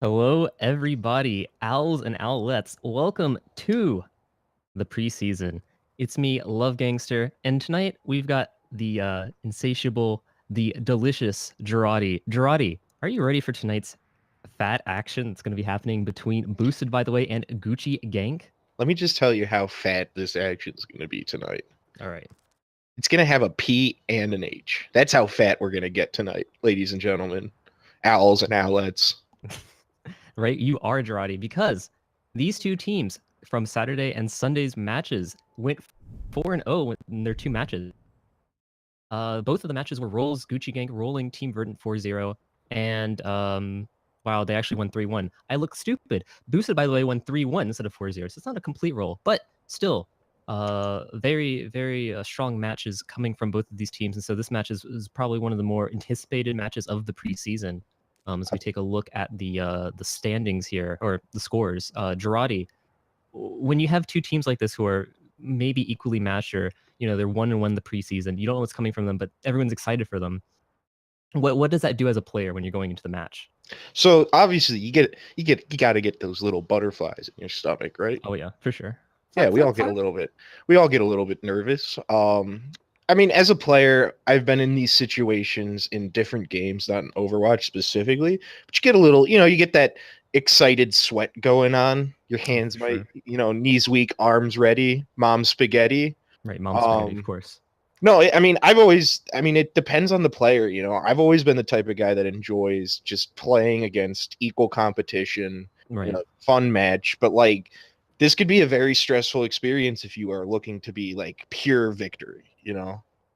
Hello, everybody, owls and owlets. Welcome to the preseason. It's me, Love Gangster, and tonight we've got the insatiable, the delicious Girardi. Girardi, are you ready for tonight's fat action that's going to be happening between Boosted, by the way, and Gucci Gank? Let me just tell you how fat this action is going to be tonight. All right. It's going to have a P and an H. That's how fat we're going to get tonight, ladies and gentlemen, owls and owlets. Right, you are Girardi, because these two teams from Saturday and Sunday's matches went 4-0 in their two matches. Both of the matches were rolls. Gucci Gank rolling Team Verdant 4-0, and wow, they actually won 3-1. I look stupid. Boosted, by the way, won 3-1 instead of 4-0, so it's not a complete roll, but still, very strong matches coming from both of these teams, and so this match is probably one of the more anticipated matches of the preseason. As we take a look at the standings here, or the scores, Girardi, when you have two teams like this who are maybe equally matched, or they're 1-1 the preseason, you don't know what's coming from them, but everyone's excited for them. What does that do as a player when you're going into the match? So obviously you got to get those little butterflies in your stomach, right? Oh yeah, for sure. Yeah, we all get a little bit nervous. I mean, as a player, I've been in these situations in different games, not in Overwatch specifically, but you get a little, you get that excited sweat going on. Your hands might, knees weak, arms ready, mom spaghetti. Right, mom spaghetti, of course. No, I mean, it depends on the player, I've always been the type of guy that enjoys just playing against equal competition, Right. Fun match, but like this could be a very stressful experience if you are looking to be like pure victory,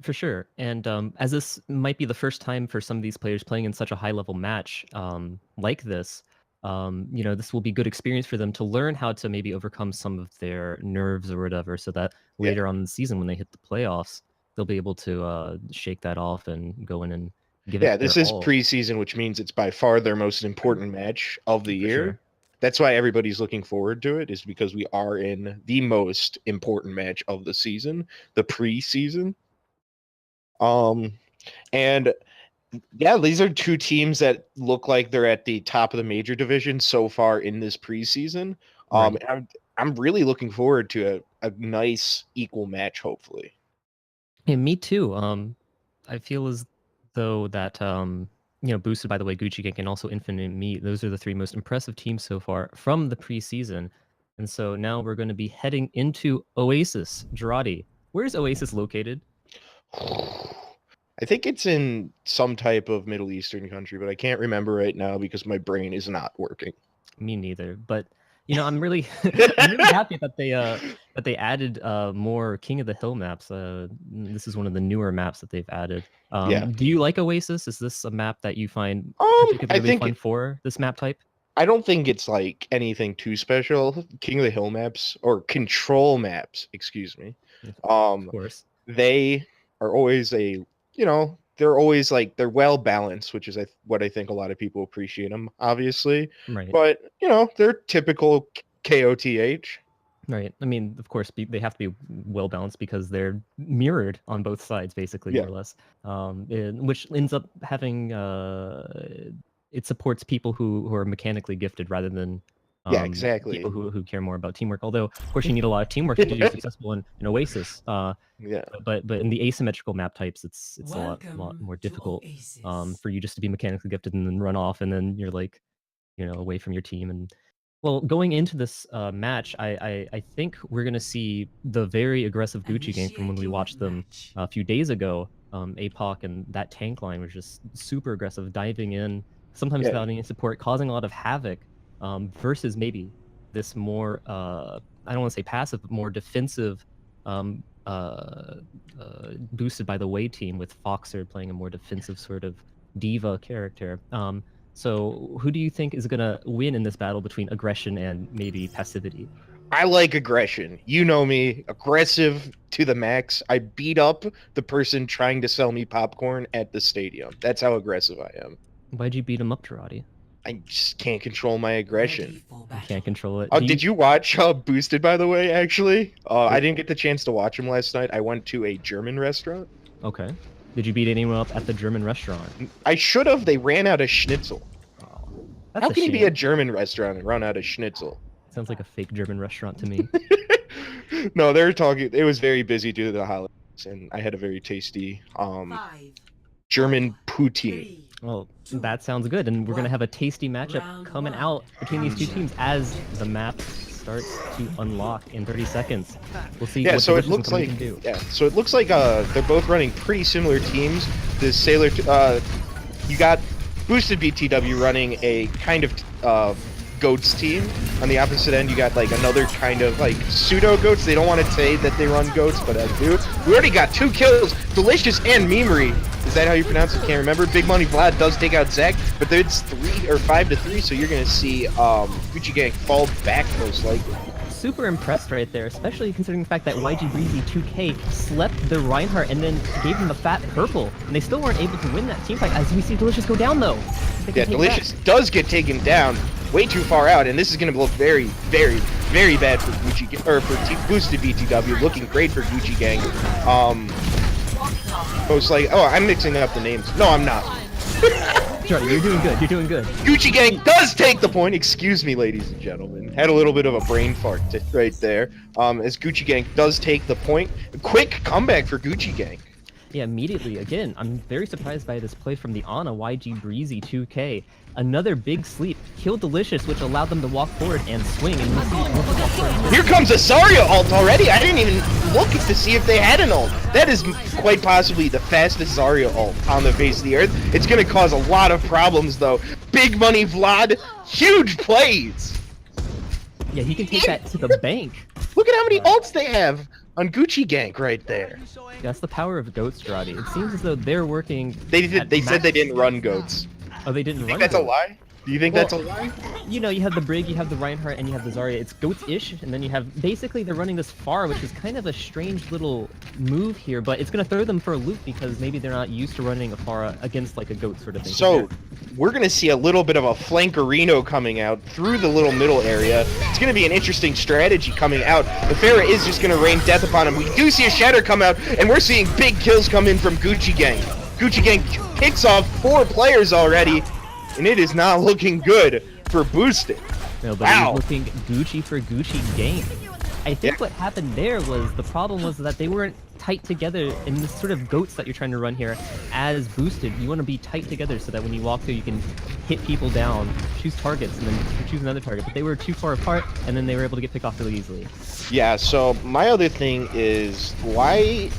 For sure. And as this might be the first time for some of these players playing in such a high level match like this, this will be good experience for them to learn how to maybe overcome some of their nerves or whatever, so that later on in the season when they hit the playoffs, they'll be able to shake that off and go in and give it this their is all. preseason, which means it's by far their most important match of the year. Sure. That's why everybody's looking forward to it, is because we are in the most important match of the season, the preseason. And yeah, these are two teams that look like they're at the top of the major division so far in this preseason. Right. I'm really looking forward to a nice equal match, hopefully. Yeah, me too. I feel as though that boosted, by the way, Gucci Gank and also Infinite Meat, those are the three most impressive teams so far from the preseason. And so now we're going to be heading into Oasis. Girardi, where's Oasis located? I think it's in some type of Middle Eastern country, but I can't remember right now because my brain is not working. Me neither. But I'm really I'm really happy that they added more King of the Hill maps. This is one of the newer maps that they've added. Yeah. Do you like Oasis? Is this a map that you find I particularly think fun for this map type? I don't think it's like anything too special. King of the Hill maps, or control maps, excuse me. Of course. They are always they're always like, they're well balanced, which is what I think a lot of people appreciate them, obviously. Right. But they're typical KOTH. Right. I mean, of course, they have to be well balanced because they're mirrored on both sides, basically, more or less. Which ends up having it supports people who are mechanically gifted rather than exactly. people who care more about teamwork. Although, of course, you need a lot of teamwork to be successful in Oasis. But in the asymmetrical map types, it's a lot more difficult for you just to be mechanically gifted and then run off, and then you're like, away from your team. And well, going into this match, I think we're going to see the very aggressive Gucci game from when we watched them a few days ago. APOC and that tank line was just super aggressive, diving in, sometimes without any support, causing a lot of havoc, versus maybe this more, I don't want to say passive, but more defensive, boosted by the Way team, with Foxer playing a more defensive sort of diva character. So who do you think is going to win in this battle between aggression and maybe passivity? I like aggression. You know me, aggressive to the max. I beat up the person trying to sell me popcorn at the stadium. That's how aggressive I am. Why'd you beat him up, Girardi? I just can't control my aggression. You can't control it. Oh, did you watch Boosted, by the way, actually? I didn't get the chance to watch him last night. I went to a German restaurant. Okay. Did you beat anyone up at the German restaurant? I should have. They ran out of schnitzel. Oh. How can you be a German restaurant and run out of schnitzel? Sounds like a fake German restaurant to me. No, they're talking. It was very busy due to the holidays, and I had a very tasty German poutine. Well, that sounds good, and we're gonna have a tasty matchup coming out between these two teams as the map starts to unlock in 30 seconds. We'll see. Yeah, what so it looks like so it looks like they're both running pretty similar teams. The Sailor, you got Boosted BTW running a kind of goats team. On the opposite end, you got like another kind of like pseudo goats. They don't want to say that they run goats, but I do. We already got 2 kills, Delicious and Memery. Is that how you pronounce it? Can't remember. Big Money Vlad does take out Zach, but it's 3 or 5-3, so you're gonna see Gucci Gang fall back most likely. Super impressed right there, especially considering the fact that YG Breezy 2K slept the Reinhardt and then gave him the fat purple, and they still weren't able to win that team fight. As we see Delicious go down though. Yeah, Delicious does get taken down way too far out, and this is going to look very, very, very bad for Gucci or for Boosted BTW. Looking great for Gucci Gang. Most like, oh, I'm mixing up the names. No, I'm not. Charlie, you're doing good. You're doing good. Gucci Gang does take the point. Excuse me, ladies and gentlemen. Had a little bit of a brain fart right there. As Gucci Gang does take the point. Quick comeback for Gucci Gang. Yeah, immediately. Again, I'm very surprised by this play from the Ana YG Breezy 2K. Another big sleep. Killed Delicious, which allowed them to walk forward and swing. And here comes a Zarya ult already. I didn't even look to see if they had an ult. That is quite possibly the fastest Zarya ult on the face of the earth. It's going to cause a lot of problems, though. Big Money Vlad, huge plays. Yeah, he can take that to the bank. Look at how many ults they have on Gucci Gang right there. That's the power of goats, Strati. It seems as though they're working. They said they didn't run goats. Oh, they didn't run. That's goats. A lie? Do you think that's a lie? You know, you have the Brig, you have the Reinhardt, and you have the Zarya. It's goats-ish, and then you have basically they're running this far, which is kind of a strange little move here, but it's gonna throw them for a loop because maybe they're not used to running a far against like a goat sort of thing. So we're gonna see a little bit of a flankerino coming out through the little middle area. It's gonna be an interesting strategy coming out. The Pharah is just gonna rain death upon him. We do see a Shatter come out, and we're seeing big kills come in from Gucci Gang. Gucci Gang picks off 4 players already, and it is not looking good for Boosted. No, but wow. It was looking Gucci for Gucci Gang. I think what happened there was the problem was that they weren't tight together in the sort of goats that you're trying to run here as Boosted. You want to be tight together so that when you walk through you can hit people down, choose targets, and then choose another target. But they were too far apart, and then they were able to get picked off really easily. Yeah, so my other thing is, I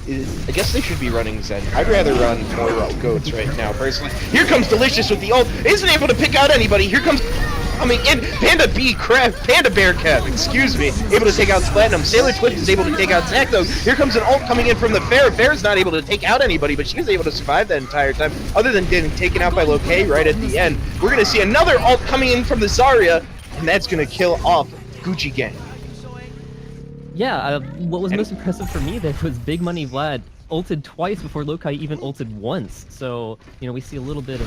guess they should be running Zen. I'd rather run more goats right now, personally. Here comes Delicious with the ult. Isn't able to pick out anybody. Here comes... coming in, Panda Bear Kev, excuse me, able to take out Platinum. Sailor Twitch is able to take out Zach, though. Here comes an ult coming in from the Pharah. Pharah's not able to take out anybody, but she was able to survive that entire time, other than getting taken out by Loke right at the end. We're going to see another ult coming in from the Zarya, and that's going to kill off Gucci Gang. Yeah, what was most impressive for me there was Big Money Vlad ulted twice before Lokai even ulted once. So, you know, we see a little bit of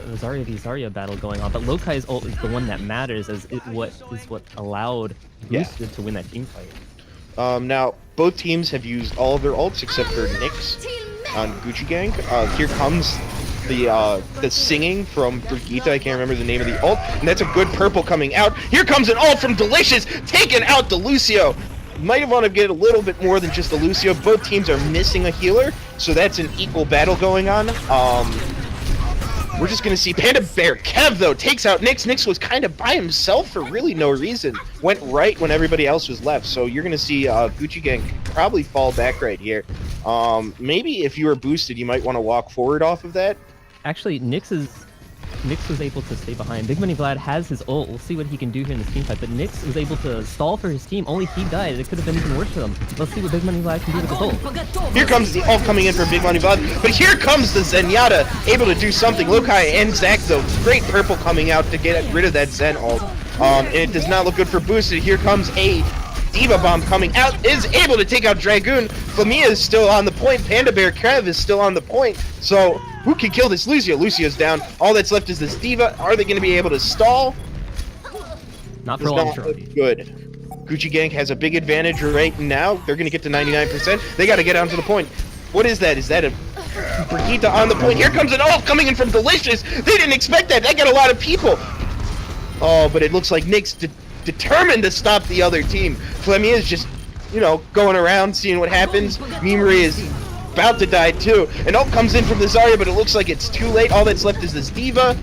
the Zarya v Zarya battle going on, but Lokai's ult is the one that matters as what allowed Boosted to win that team fight. Now, both teams have used all of their ults except for Nyx on Gucci Gang. Here comes the singing from Brigitte. I can't remember the name of the ult, and that's a good purple coming out. Here comes an ult from Delicious, taking out Delucio. Might want to get a little bit more than just the Lucio. Both teams are missing a healer, so that's an equal battle going on. We're just going to see Panda Bear Kev, though, takes out Nyx. Nyx was kind of by himself for really no reason. Went right when everybody else was left, so you're going to see Gucci Gang probably fall back right here. Maybe if you were boosted, you might want to walk forward off of that. Actually, Nyx was able to stay behind. Big Money Vlad has his ult. We'll see what he can do here in this team fight. But Nyx was able to stall for his team. Only he died. It could have been even worse for them. Let's see what Big Money Vlad can do with his ult. Here comes the ult coming in from Big Money Vlad. But here comes the Zenyatta, able to do something. Lokai and Zach, though. Great purple coming out to get rid of that Zen ult. And it does not look good for Boosted. Here comes a Diva Bomb coming out. Is able to take out Dragoon. Flamia is still on the point. Panda Bear Kev is still on the point. So... who can kill this Lucio? Lucio's down. All that's left is this Diva. Are they going to be able to stall? Not for long. Good. Gucci Gang has a big advantage right now. They're going to get to 99%. They got to get onto the point. What is that? Is that a Brigitte on the point? Here comes an ult coming in from Delicious. They didn't expect that. They got a lot of people. Oh, but it looks like Nick's determined to stop the other team. Flemmy is just, you know, going around, seeing what happens. Mimri is about to die too. And ult comes in from the Zarya, but it looks like it's too late. All that's left is this D.Va.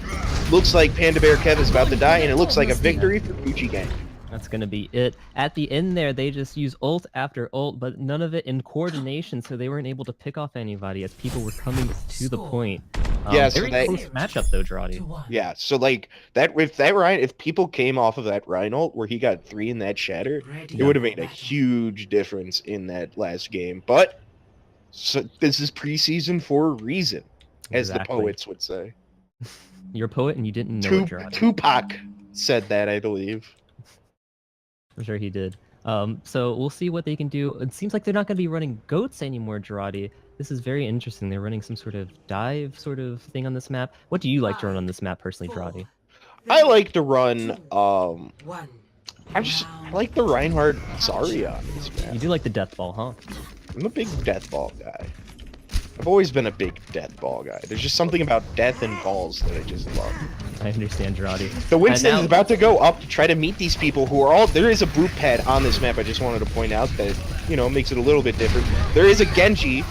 Looks like Panda Bear Kev is about to die, and it looks like a victory for Gucci Gang. That's gonna be it. At the end there, they just use ult after ult, but none of it in coordination, so they weren't able to pick off anybody as people were coming to the point. Yeah, so very close matchup though, Draughty. Yeah, so like if people came off of that Rhine ult where he got 3 in that shatter, it would have made a huge difference in that last game. But so this is preseason for a reason, as the poets would say. You're a poet and you didn't know it, Draughty. Tupac said that, I believe. For sure he did. So we'll see what they can do. It seems like they're not going to be running goats anymore, Draughty. This is very interesting. They're running some sort of dive sort of thing on this map. What do you like to run on this map personally, Draughty? I like to run, I like the Reinhardt Zarya on this map. You do like the death ball, huh? I'm a big death ball guy. I've always been a big death ball guy. There's just something about death and balls that I just love. I understand, Draughty. The Winston is about to go up to try to meet these people who are all... There is a boot pad on this map. I just wanted to point out that, you know, makes it a little bit different. There is a Genji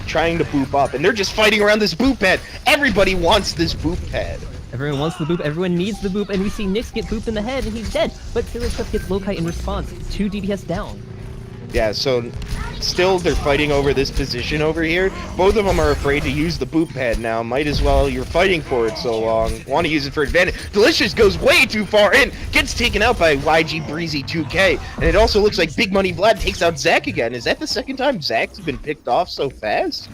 trying to boop up, and they're just fighting around this boot pad. Everybody wants this boot pad. Everyone wants the boop, everyone needs the boop, and we see Nyx get booped in the head, and he's dead. But Taylor gets Lokai in response. 2 DPS down. Yeah, so still they're fighting over this position over here. Both of them are afraid to use the boot pad now. Might as well, you're fighting for it so long. Want to use it for advantage. Delicious goes way too far in. Gets taken out by YG Breezy 2K. And it also looks like Big Money Vlad takes out Zach again. Is that the second time Zach's been picked off so fast?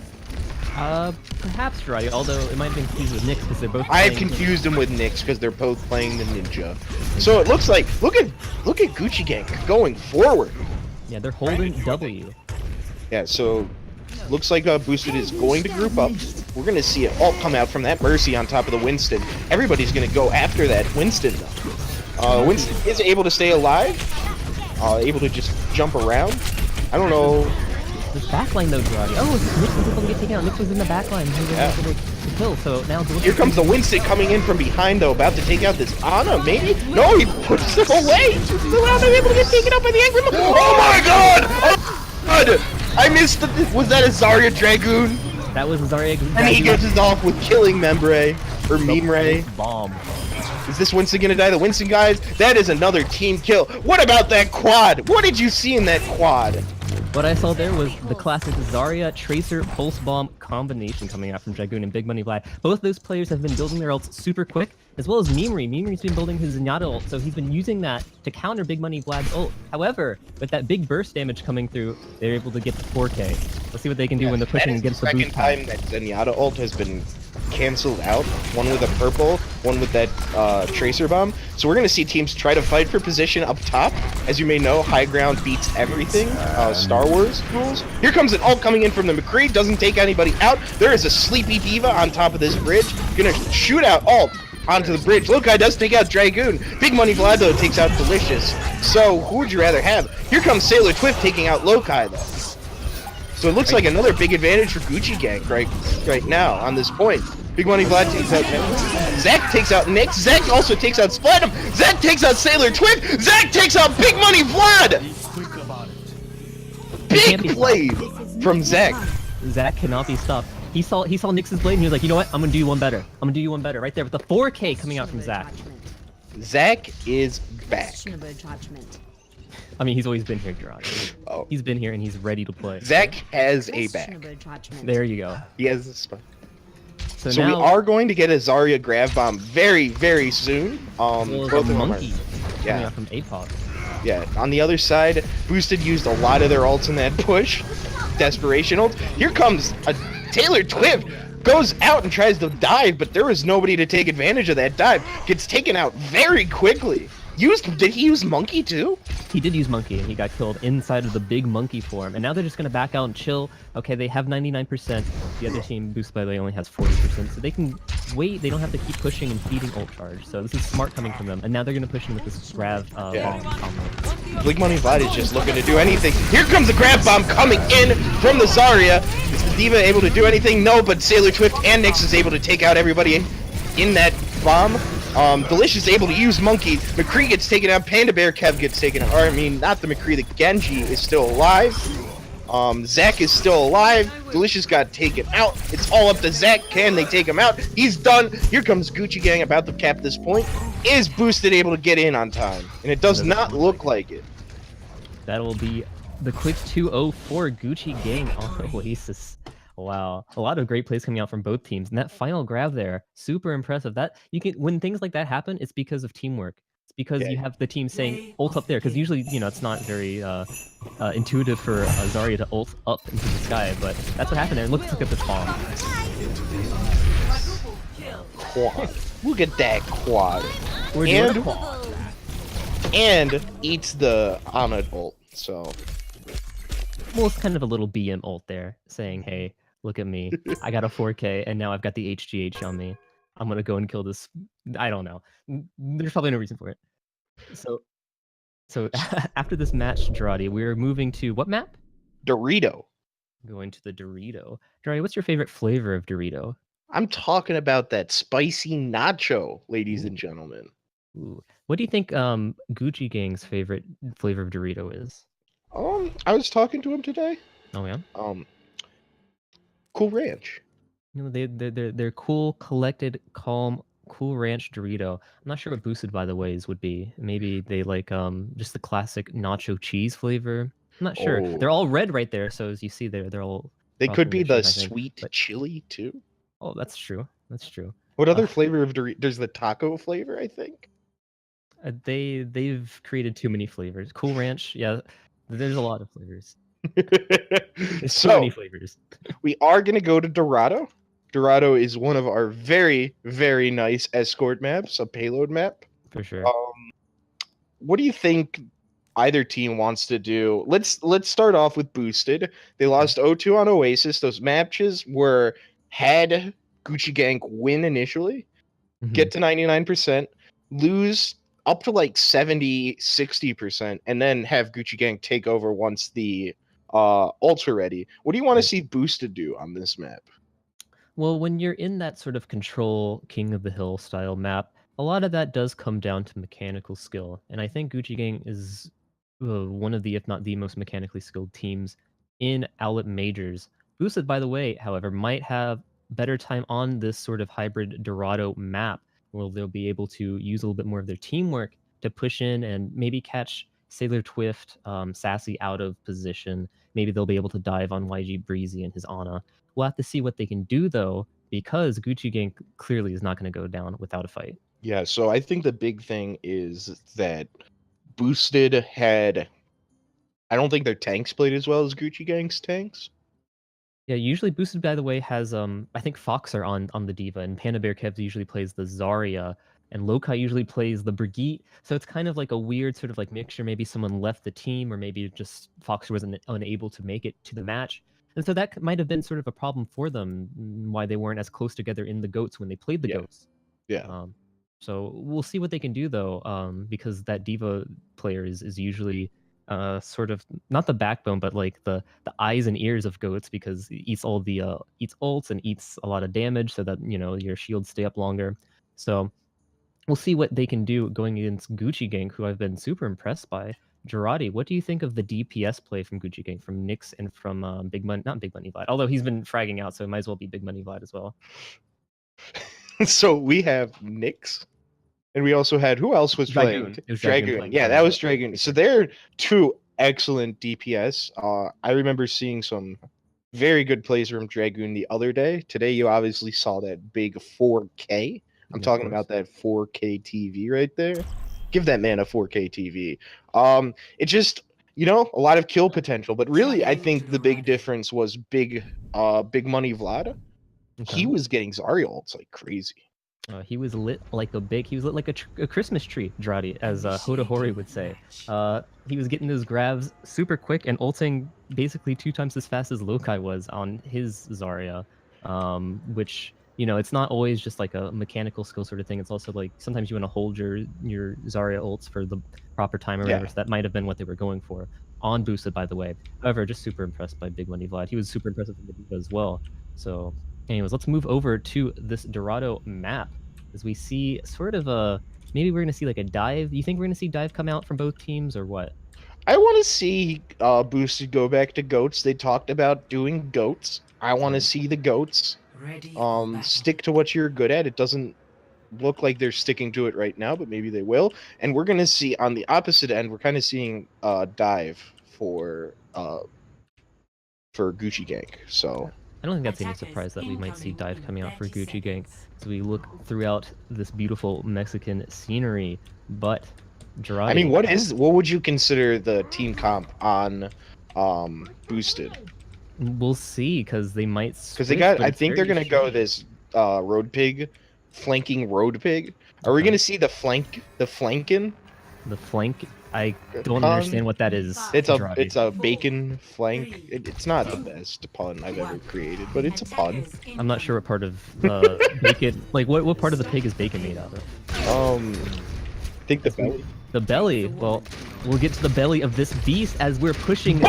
Perhaps, Draughty, although it might have been confused with Nyx because they're both I've confused them with Nyx because they're both playing the Ninja. So it looks like, look at Gucci Gang going forward. Yeah, they're holding W. Yeah, so looks like Boosted is going to group up. We're going to see it all come out from that Mercy on top of the Winston. Everybody's going to go after that Winston, though. Winston is able to stay alive, able to just jump around. I don't know. The backline, though, Draughty. Oh, Nyx was able to get taken out. Nyx was in the backline. He was able to kill, so now... Here comes the Winston coming in from behind, though, about to take out this Ana, maybe? No, he pushes her away! Still out there, able to get taken out by the Angry... Oh my god! Oh god! I missed the... Was that a Zarya Dragoon? That was a Zarya Dragoon. And he gets us off with killing Membre, or Mimre. Bomb. Is this Winston gonna die? The Winston guys? That is another team kill. What about that quad? What did you see in that quad? What I saw there was the classic Zarya Tracer Pulse Bomb combination coming out from Dragoon and Big Money Vlad. Both those players have been building their ults super quick, as well as Mimri. Mimri's been building his Zenyatta ult, so he's been using that to counter Big Money Vlad's ult. However, with that big burst damage coming through, they're able to get to 4K. Let's see what they can do when they're pushing against the boost. That is the second time that Zenyatta ult has been canceled out. One with a purple, one with that Tracer Bomb. So we're going to see teams try to fight for position up top. As you may know, high ground beats everything. Star Wars rules. Here comes an ult coming in from the McCree. Doesn't take anybody out. There is a sleepy D.Va on top of this bridge. Gonna shoot out ult onto the bridge. Lokai does take out Dragoon. Big Money Vlad, though, takes out Delicious. So who would you rather have? Here comes Sailor Twift taking out Lokai, though. So it looks like another big advantage for Gucci Gang right now on this point. Big Money Vlad takes out Zach takes out Nyx. Zach also takes out Splatum. Zach takes out Sailor Twift. Zach takes out Big Money Vlad. Big play from Zach. Zach cannot be stopped. He saw Nyx's blade and he was like, you know what? I'm gonna do you one better. I'm gonna do you one better right there with the 4K coming out from Zach. Zach is back. I mean, he's always been here, Gerard. Oh. He's been here and he's ready to play. Zach has a back. There you go. He has a spot. So now, we are going to get a Zarya Grav Bomb very, very soon. Both of them are coming out from APOC. Yeah, on the other side, Boosted used a lot of their ults in that push. Desperation ult. Here comes a Taylor Twift. Goes out and tries to dive, but there was nobody to take advantage of that dive. Gets taken out very quickly. Did he use Monkey too? He did use Monkey, and he got killed inside of the big Monkey form. And now they're just going to back out and chill. Okay, they have 99%. The other team, Boost by the way, only has 40%. So they can wait. They don't have to keep pushing and feeding ult charge. So this is smart coming from them. And now they're going to push in with this Grav bomb combo. Big Money Vlad is just looking to do anything. Here comes the Grav Bomb coming in from the Zarya. Is the D.Va able to do anything? No, but Sailor Twift and Nyx is able to take out everybody in that bomb. Delicious able to use Monkey. McCree gets taken out. Panda Bear Kev gets taken out. Or, I mean, not the McCree. The Genji is still alive. Zach is still alive. Delicious got taken out. It's all up to Zach. Can they take him out? He's done. Here comes Gucci Gang about to cap this point. Is Boosted able to get in on time? And it does not look like it. That will be the quick 2-0 for Gucci Gang on Oasis. Wow, a lot of great plays coming out from both teams, and that final grab there, super impressive. That you can, when things like that happen, it's because of teamwork. It's because you have the team saying ult up there, because usually, you know, it's not very intuitive for Zarya to ult up into the sky, but that's what happened there. Look at this bomb. Quad. Look at that quad. And eats the Ana ult. So, well, it's kind of a little BM ult there, saying, "Hey, look at me. I got a 4K, and now I've got the HGH on me. I'm gonna go and kill this." I don't know. There's probably no reason for it. So after this match, Jarati, we're moving to what map? Dorito. Going to the Dorito. Jarati, what's your favorite flavor of Dorito? I'm talking about that spicy nacho, ladies and gentlemen. Ooh. What do you think Gucci Gang's favorite flavor of Dorito is? I was talking to him today. Oh yeah. Cool Ranch. You know, they're cool, collected, calm, Cool Ranch Dorito. I'm not sure what Boosted by the ways would be. Maybe they like just the classic nacho cheese flavor. I'm not sure. Oh. They're all red right there, so as you see there, they're all. They could be the sweet chili too. Oh, that's true. That's true. What other flavor of Dorito? There's the taco flavor, I think. They've created too many flavors. Cool Ranch, yeah. There's a lot of flavors. There's so many flavors. We are gonna go to Dorado. Dorado is one of our very, very nice escort maps, a payload map. For sure. What do you think either team wants to do? Let's start off with Boosted. They lost 0-2 on Oasis. Those matches had Gucci Gang win initially, get to 99%, lose up to like 70-60%, and then have Gucci Gang take over once the ults are ready. What do you want to see Boosted do on this map? Well, when you're in that sort of control King of the Hill style map, a lot of that does come down to mechanical skill. And I think Gucci Gang is one of the, if not the most mechanically skilled teams in OWLET majors. Boosted, by the way, however, might have better time on this sort of hybrid Dorado map, where they'll be able to use a little bit more of their teamwork to push in and maybe catch Sailor Twift, Sassy out of position. Maybe they'll be able to dive on YG Breezy and his Ana. We'll have to see what they can do, though, because Gucci Gang clearly is not going to go down without a fight. Yeah, so I think the big thing is that Boosted had... I don't think their tanks played as well as Gucci Gang's tanks. Yeah, usually Boosted, by the way, has, I think Foxer on the Diva, and Panda Bear Kev usually plays the Zarya, and Lokai usually plays the Brigitte. So it's kind of like a weird sort of like mixture. Maybe someone left the team, or maybe just Foxer was unable to make it to the match. And so that might have been sort of a problem for them, why they weren't as close together in the GOATs when they played the GOATs. Yeah. So we'll see what they can do, though, because that Diva player is usually sort of not the backbone, but like the eyes and ears of GOATs, because it eats all the eats ults and eats a lot of damage, so that, you know, your shields stay up longer. So we'll see what they can do going against Gucci Gang, who I've been super impressed by. Jarati, what do you think of the DPS play from Gucci Gang, from Nyx and from not Big Money Vlad, although he's been fragging out, so it might as well be Big Money Vlad as well. So we have Nyx, and we also had, who else was playing? Dragoon. Yeah, that was Dragoon. So they're two excellent DPS. I remember seeing some very good plays from Dragoon the other day. Today you obviously saw that big 4K. I'm talking about that 4K TV right there. Give that man a 4K TV. It just, you know, a lot of kill potential, but really I think the big difference was Big Money Vlad. Okay. He was getting Zarya ults like crazy. He was lit like a Christmas tree, Jarati, as Hoda Hori would say. He was getting those grabs super quick and ulting basically 2 times as fast as Lokai was on his Zarya, which, you know, it's not always just like a mechanical skill sort of thing. It's also like sometimes you want to hold your Zarya ults for the proper time or whatever. So that might have been what they were going for on Boosted, by the way. However, just super impressed by Big Money Vlad. He was super impressive with the Diva as well. So anyways, let's move over to this Dorado map. as we see sort of a maybe we're gonna see like a dive. You think we're gonna see dive come out from both teams or what? I want to see Boosted go back to goats. They talked about doing goats. I want to see the goats. Stick to what you're good at. It doesn't look like they're sticking to it right now, but maybe they will. And we're gonna see on the opposite end, we're kind of seeing dive for Gucci Gank. So I don't think that's any surprise that we might see dive coming out for Gucci Gank as we look throughout this beautiful Mexican scenery. But Girardi, I mean, what would you consider the team comp on Boosted? We'll see, because they might because they got. I think they're gonna go this road pig, flanking road pig. Are we gonna see the flanking? The flank? I don't understand what that is. It's a bacon flank. It's not the best pun I've ever created, but it's a pun. I'm not sure what part of bacon. Like what part of the pig is bacon made out of? I think the belly. The belly. Well, we'll get to the belly of this beast as we're pushing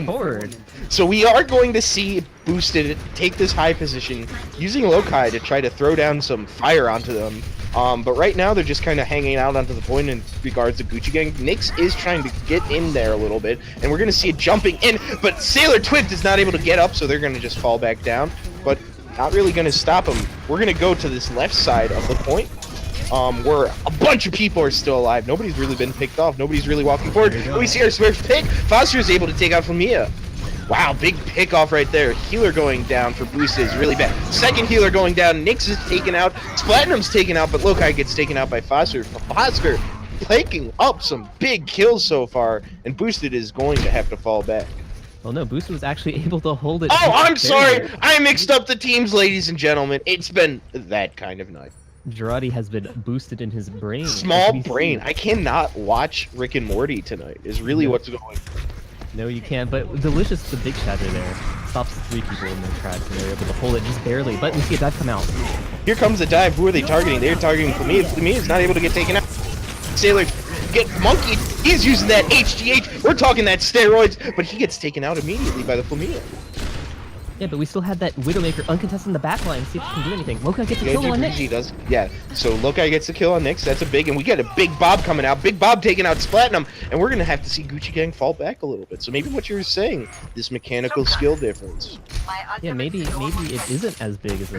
forward. So we are going to see Boosted take this high position, using Lokai to try to throw down some fire onto them. But right now they're just kind of hanging out onto the point in regards to Gucci Gang. Nyx is trying to get in there a little bit, and we're going to see it jumping in, but Sailor Twift is not able to get up, so they're going to just fall back down. But not really going to stop them. We're going to go to this left side of the point, where a bunch of people are still alive. Nobody's really been picked off. Nobody's really walking forward. We see our Swift pick. Foster is able to take out Flamia. Wow, big pick off right there. Healer going down for Boosted is really bad. Second healer going down. Nyx is taken out. Splatinum's taken out, but Lokai gets taken out by Foster. Foster picking up some big kills so far, and Boosted is going to have to fall back. Well, no, Boosted was actually able to hold it. Oh, I'm sorry. I mixed up the teams, ladies and gentlemen. It's been that kind of night. Girardi has been boosted in his brain. Small brain. I cannot watch Rick and Morty tonight, is really what's going on. No, you can't, but Delicious, the big shatter there, stops 3 people in their tracks, and they're able to hold it just barely, but we see a dive come out. Here comes the dive. Who are they targeting? They're targeting Flamia. Flamia is not able to get taken out. Sailor get monkeyed. He's using that HGH. We're talking that steroids, but he gets taken out immediately by the Flamia. Yeah, but we still have that Widowmaker uncontested in the backline. See if he can do anything. Lokai gets a kill on Nyx. He does. Yeah, so Lokai gets the kill on Nyx. That's a big, and we get a Big Bob coming out. Big Bob taking out Splatinum, and we're going to have to see Gucci Gang fall back a little bit. So maybe what you're saying, this mechanical skill difference. Yeah, maybe it isn't as big as a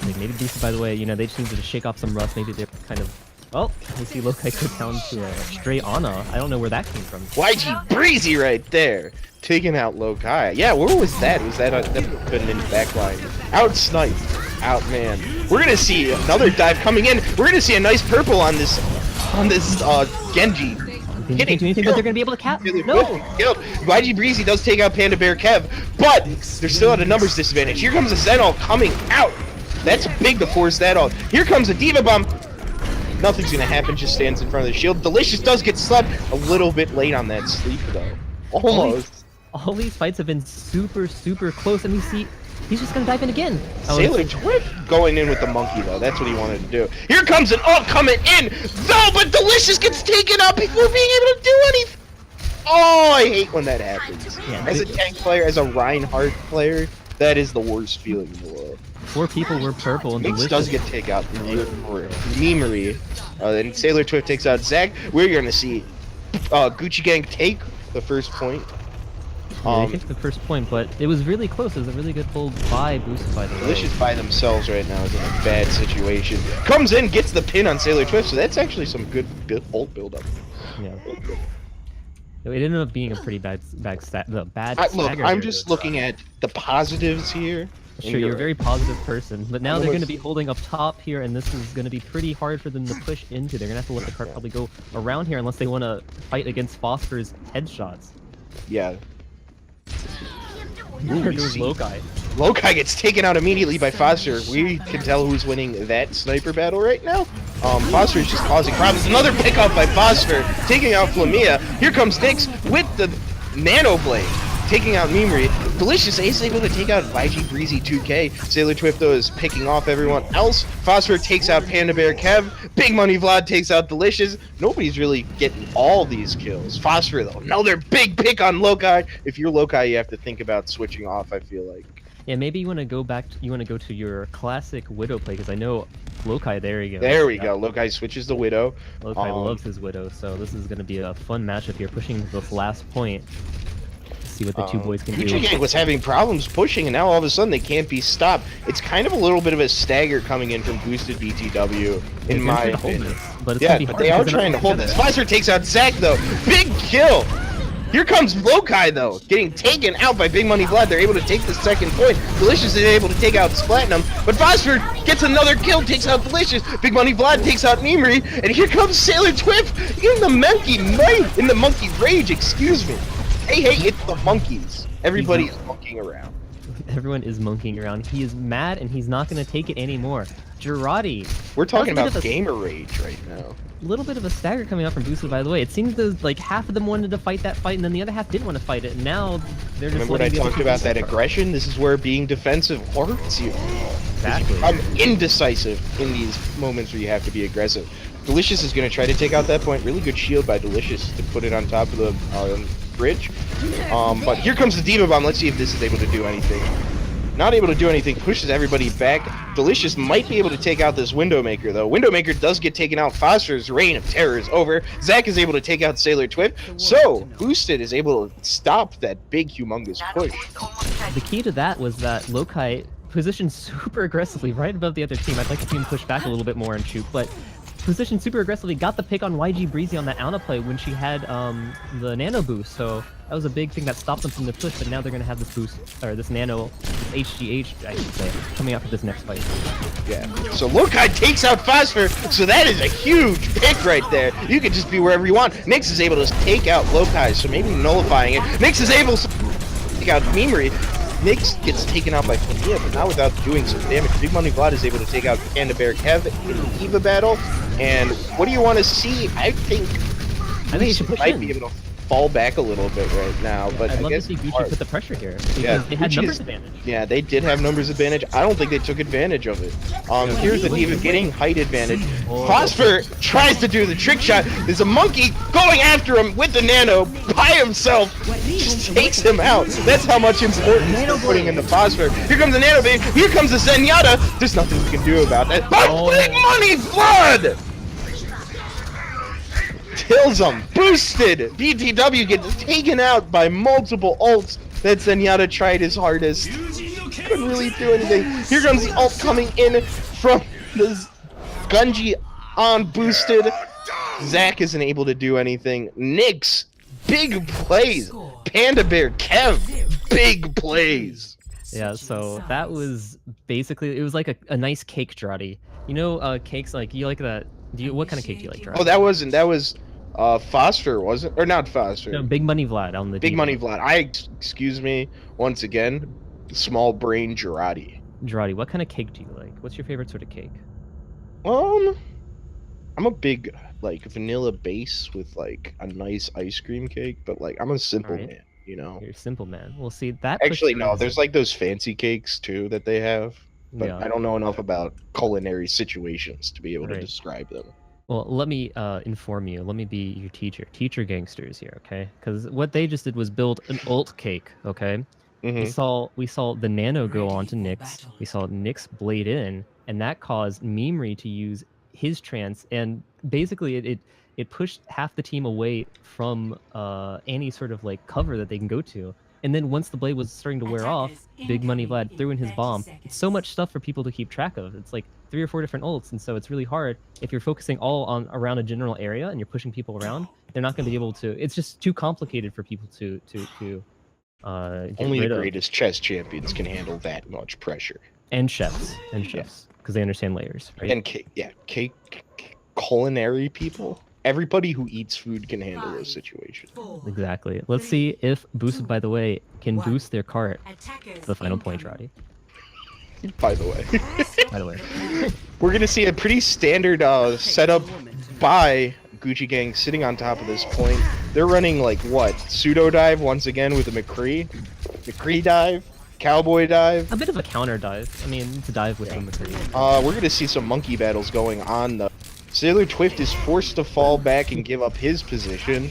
like maybe Boosted, by the way, you know, they just needed to shake off some rust. Maybe they're kind of... Well, we see Lokai go down to a stray Ana. I don't know where that came from. YG Breezy right there. Taking out Lokai. Yeah, where was that? Was that couldn't in the backline? Out sniped. Out man. We're gonna see another dive coming in. We're gonna see a nice purple on this Genji. Hitting. Do you think that they're gonna be able to cap? No. YG Breezy does take out Panda Bear Kev, but they're still at a numbers disadvantage. Here comes a Zenol coming out. That's big to force that out. Here comes a Diva Bomb. Nothing's gonna happen. Just stands in front of the shield. Delicious does get slept a little bit late on that sleep though. Almost. All these fights have been super close, and we see he's just gonna dive in again. Sailor Twift going in with the monkey though. That's what he wanted to do. Here comes an ult coming in though, but Delicious gets taken out before being able to do anything. Oh, I hate when that happens. Yeah, as a tank player, as a Reinhardt player, that is the worst feeling in the world. 4 people were purple, and Nyx does get taken out. Memery. Then Sailor Twift takes out Zach. We're gonna see Gucci Gang take the first point. They took the first point, but it was really close. It was a really good hold by Boosted, by the way. Delicious by themselves right now is in a bad situation. Comes in, gets the pin on Sailor Twift, so that's actually some good hold build up. Yeah. It ended up being a pretty bad look, I'm just looking at the positives here. Sure, you're a very positive person, but now they're going to be holding up top here, and this is going to be pretty hard for them to push into. They're going to have to let the cart probably go around here unless they want to fight against Foster's headshots. Yeah. There goes Lokai. Lokai gets taken out immediately by Foster. We can tell who's winning that sniper battle right now. Foster is just causing problems. Another pickup by Foster, taking out Flamia. Here comes Nyx with the Nano Blade, taking out Memery. Delicious is able to take out YG Breezy 2K. Sailor Twift though is picking off everyone else. Foster takes out Panda Bear Kev. Big Money Vlad takes out Delicious. Nobody's really getting all these kills. Foster though, another big pick on Lokai. If you're Lokai, you have to think about switching off, I feel like. Yeah, maybe you want to go back. You want to go to your classic Widow play, because I know Lokai, there you go. There we go. Lokai switches the Widow. Lokai loves his Widow, so this is going to be a fun matchup here, pushing this last point. See what the two boys can do. GANK was having problems pushing, and now all of a sudden they can't be stopped. It's kind of a little bit of a stagger coming in from boosted BTW, in my opinion. But they are trying to hold this. Spicer takes out Zach, though. Big kill! Here comes Lokai, though, getting taken out by Big Money Vlad. They're able to take the second point. Delicious is able to take out Splatinum, but Phosphor gets another kill, takes out Delicious. Big Money Vlad takes out Mimri, and here comes Sailor Twift in the monkey rage, excuse me. Hey, it's the monkeys. Everybody is monkeying around. Everyone is monkeying around. He is mad, and he's not going to take it anymore. Girardi. We're talking about gamer rage right now. A little bit of a stagger coming out from Boosted, by the way. It seems that like half of them wanted to fight that fight, and then the other half didn't want to fight it. And now they're just. Remember what I talked about, that aggression? This is where being defensive hurts you. Exactly. I'm indecisive in these moments where you have to be aggressive. Delicious is going to try to take out that point. Really good shield by Delicious to put it on top of the bridge. But here comes the Diva Bomb. Let's see if this is able to do anything. Not able to do anything, pushes everybody back. Delicious might be able to take out this Windowmaker, though. Windowmaker does get taken out. Foster's reign of terror is over. Zach is able to take out Sailor Twift. So, Boosted is able to stop that big, humongous push. The key to that was that Lokai positioned super aggressively right above the other team. I'd like to see him push back a little bit more and shoot, but positioned super aggressively, got the pick on YG Breezy on that Ana play when she had the nano boost, so that was a big thing that stopped them from the push, but now they're going to have this boost, or this nano, this HGH, I should say, coming out for this next fight. Yeah, so Lokai takes out Phosphor, so that is a huge pick right there. You can just be wherever you want. Nyx is able to take out Lokai, so maybe nullifying it. Nyx is able to take out Mimri. Nyx gets taken out by Fania, but not without doing some damage. Big Money Vlad is able to take out Panda Bear Kev in the EVA battle. And what do you want to see? I think he should push might be able to fall back a little bit right now, but I'd I love guess to see Gucci put the pressure here, because they had numbers advantage. Yeah, they did have numbers advantage. I don't think they took advantage of it. Here's the Diva getting height advantage. Phosphor tries to do the trick shot. There's a monkey going after him with the nano by himself. Just takes him out. That's how much importance they're putting into Phosphor. Here comes the nano babe. Here comes the Zenyatta. There's nothing we can do about that. But Big Money Blood kills him. Boosted. BTW gets taken out by multiple ults. That Zenyatta tried his hardest. Couldn't really do anything. Here comes the ult coming in from the Gunji on Boosted. Zach isn't able to do anything. Nyx, big plays. Panda Bear Kev, big plays. Yeah, so that was basically, it was like a nice cake, Girardi. You know, cakes, like, you like that. What kind of cake do you like, Girardi? Oh, that was Foster, was it? Or not Foster? No, Big Money Vlad on the Big Money Vlad. Excuse me, once again, small brain Girardi. Girardi, what kind of cake do you like? What's your favorite sort of cake? I'm a big, like, vanilla base with, like, a nice ice cream cake, but, like, I'm a simple man, you know? You're a simple man. Well, see, that... Actually, no, there's, like, those fancy cakes, too, that they have, but I don't know enough about culinary situations to be able to describe them. Well, let me inform you. Let me be your teacher. Teacher gangsters here, okay? Because what they just did was build an ult cake, okay? We saw the nano go on to Nyx. We saw Nyx blade in, and that caused Mimri to use his trance, and basically it pushed half the team away from any sort of like cover that they can go to. And then once the blade was starting to wear off, Big Money Vlad threw in his bomb. It's so much stuff for people to keep track of. It's like 3 or 4 different ults, and so it's really hard if you're focusing all on around a general area and you're pushing people around. They're not going to be able to. It's just too complicated for people to only the greatest chess champions can handle that much pressure. And chefs, because they understand layers, right? And cake culinary people. Everybody who eats food can handle those situations. Exactly. Let's see if Boosted, by the way, can boost their cart to the final point, Roddy. By the way. We're gonna see a pretty standard setup by Gucci Gang sitting on top of this point. They're running like what? Pseudo dive once again with a McCree dive, cowboy dive. A bit of a counter dive. I mean, it's a dive with a McCree. We're gonna see some monkey battles going on though. Sailor Twift is forced to fall back and give up his position.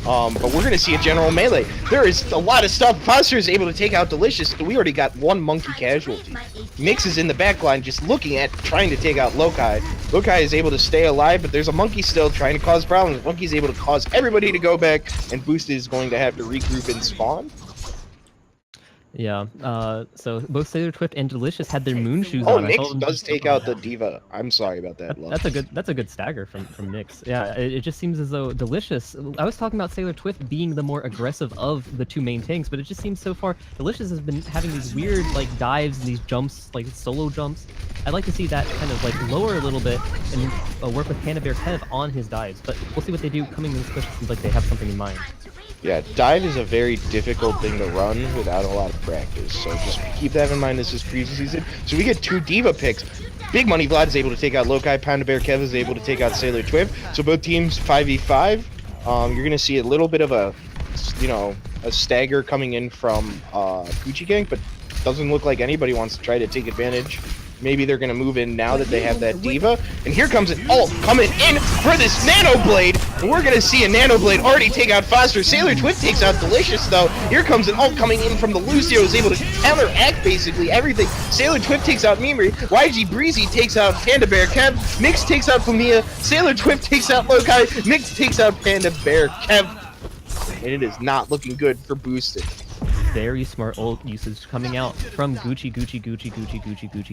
But we're gonna see a general melee. There is a lot of stuff. Foster is able to take out Delicious. We already got one monkey casualty. Mix is in the back line just looking at trying to take out Lokai. Lokai is able to stay alive, but there's a monkey still trying to cause problems. Monkey's able to cause everybody to go back, and Boosted is going to have to regroup and spawn. Yeah, so both Sailor Twift and Delicious had their moon shoes Oh, on. Nyx does take out the D.Va. I'm sorry about that. That's a good stagger from Nyx. Yeah, it just seems as though Delicious. I was talking about Sailor Twift being the more aggressive of the two main tanks, but it just seems so far Delicious has been having these weird like dives and these jumps, like solo jumps. I'd like to see that kind of like lower a little bit and work with Panda Bear kind of on his dives, but we'll see what they do coming in this push. It seems like they have something in mind. Yeah, dive is a very difficult thing to run without a lot of practice, so just keep that in mind. This is preseason. So we get 2 D.Va picks. Big Money Vlad is able to take out Lokai, Panda Bear Kev is able to take out Sailor Twift. So both teams 5v5. You're going to see a little bit of a, a stagger coming in from Gucci Gang, but doesn't look like anybody wants to try to take advantage. Maybe they're going to move in now that they have that D.Va. And here comes an ult coming in for this Nano Blade. And we're going to see a Nano Blade already take out Foster. Sailor Twift takes out Delicious, though. Here comes an ult coming in from the Lucio, who's able to counteract basically everything. Sailor Twift takes out Mimri. YG Breezy takes out Panda Bear Kev. Mix takes out Fumia. Sailor Twift takes out Lokai. Mix takes out Panda Bear Kev. And it is not looking good for Boosted. Very smart ult usage coming out from Gucci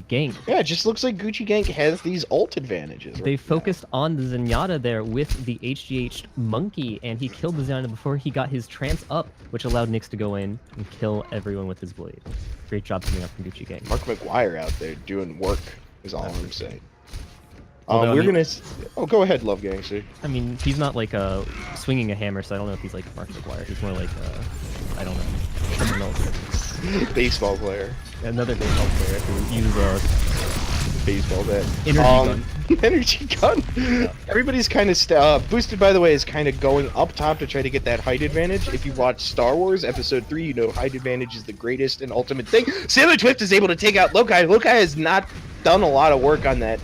Gang. Yeah, it just looks like Gucci Gang has these ult advantages. They focused on the Zenyatta there with the HGH Monkey, and he killed the Zenyatta before he got his trance up, which allowed Nyx to go in and kill everyone with his blade. Great job coming up from Gucci Gang. Mark McGuire out there doing work is all I'm saying. We're gonna. Oh, go ahead, Love Gangster. I mean, he's not like swinging a hammer, so I don't know if he's like Mark McGuire. He's more like I don't know, someone else. Baseball player. Another baseball player who uses baseball bat. Energy gun. Energy gun. Yeah. Everybody's kind of Boosted, by the way, is kind of going up top to try to get that height advantage. If you watch Star Wars Episode 3, you know height advantage is the greatest and ultimate thing. Sailor Twift is able to take out Lokai. Lokai has not done a lot of work on that.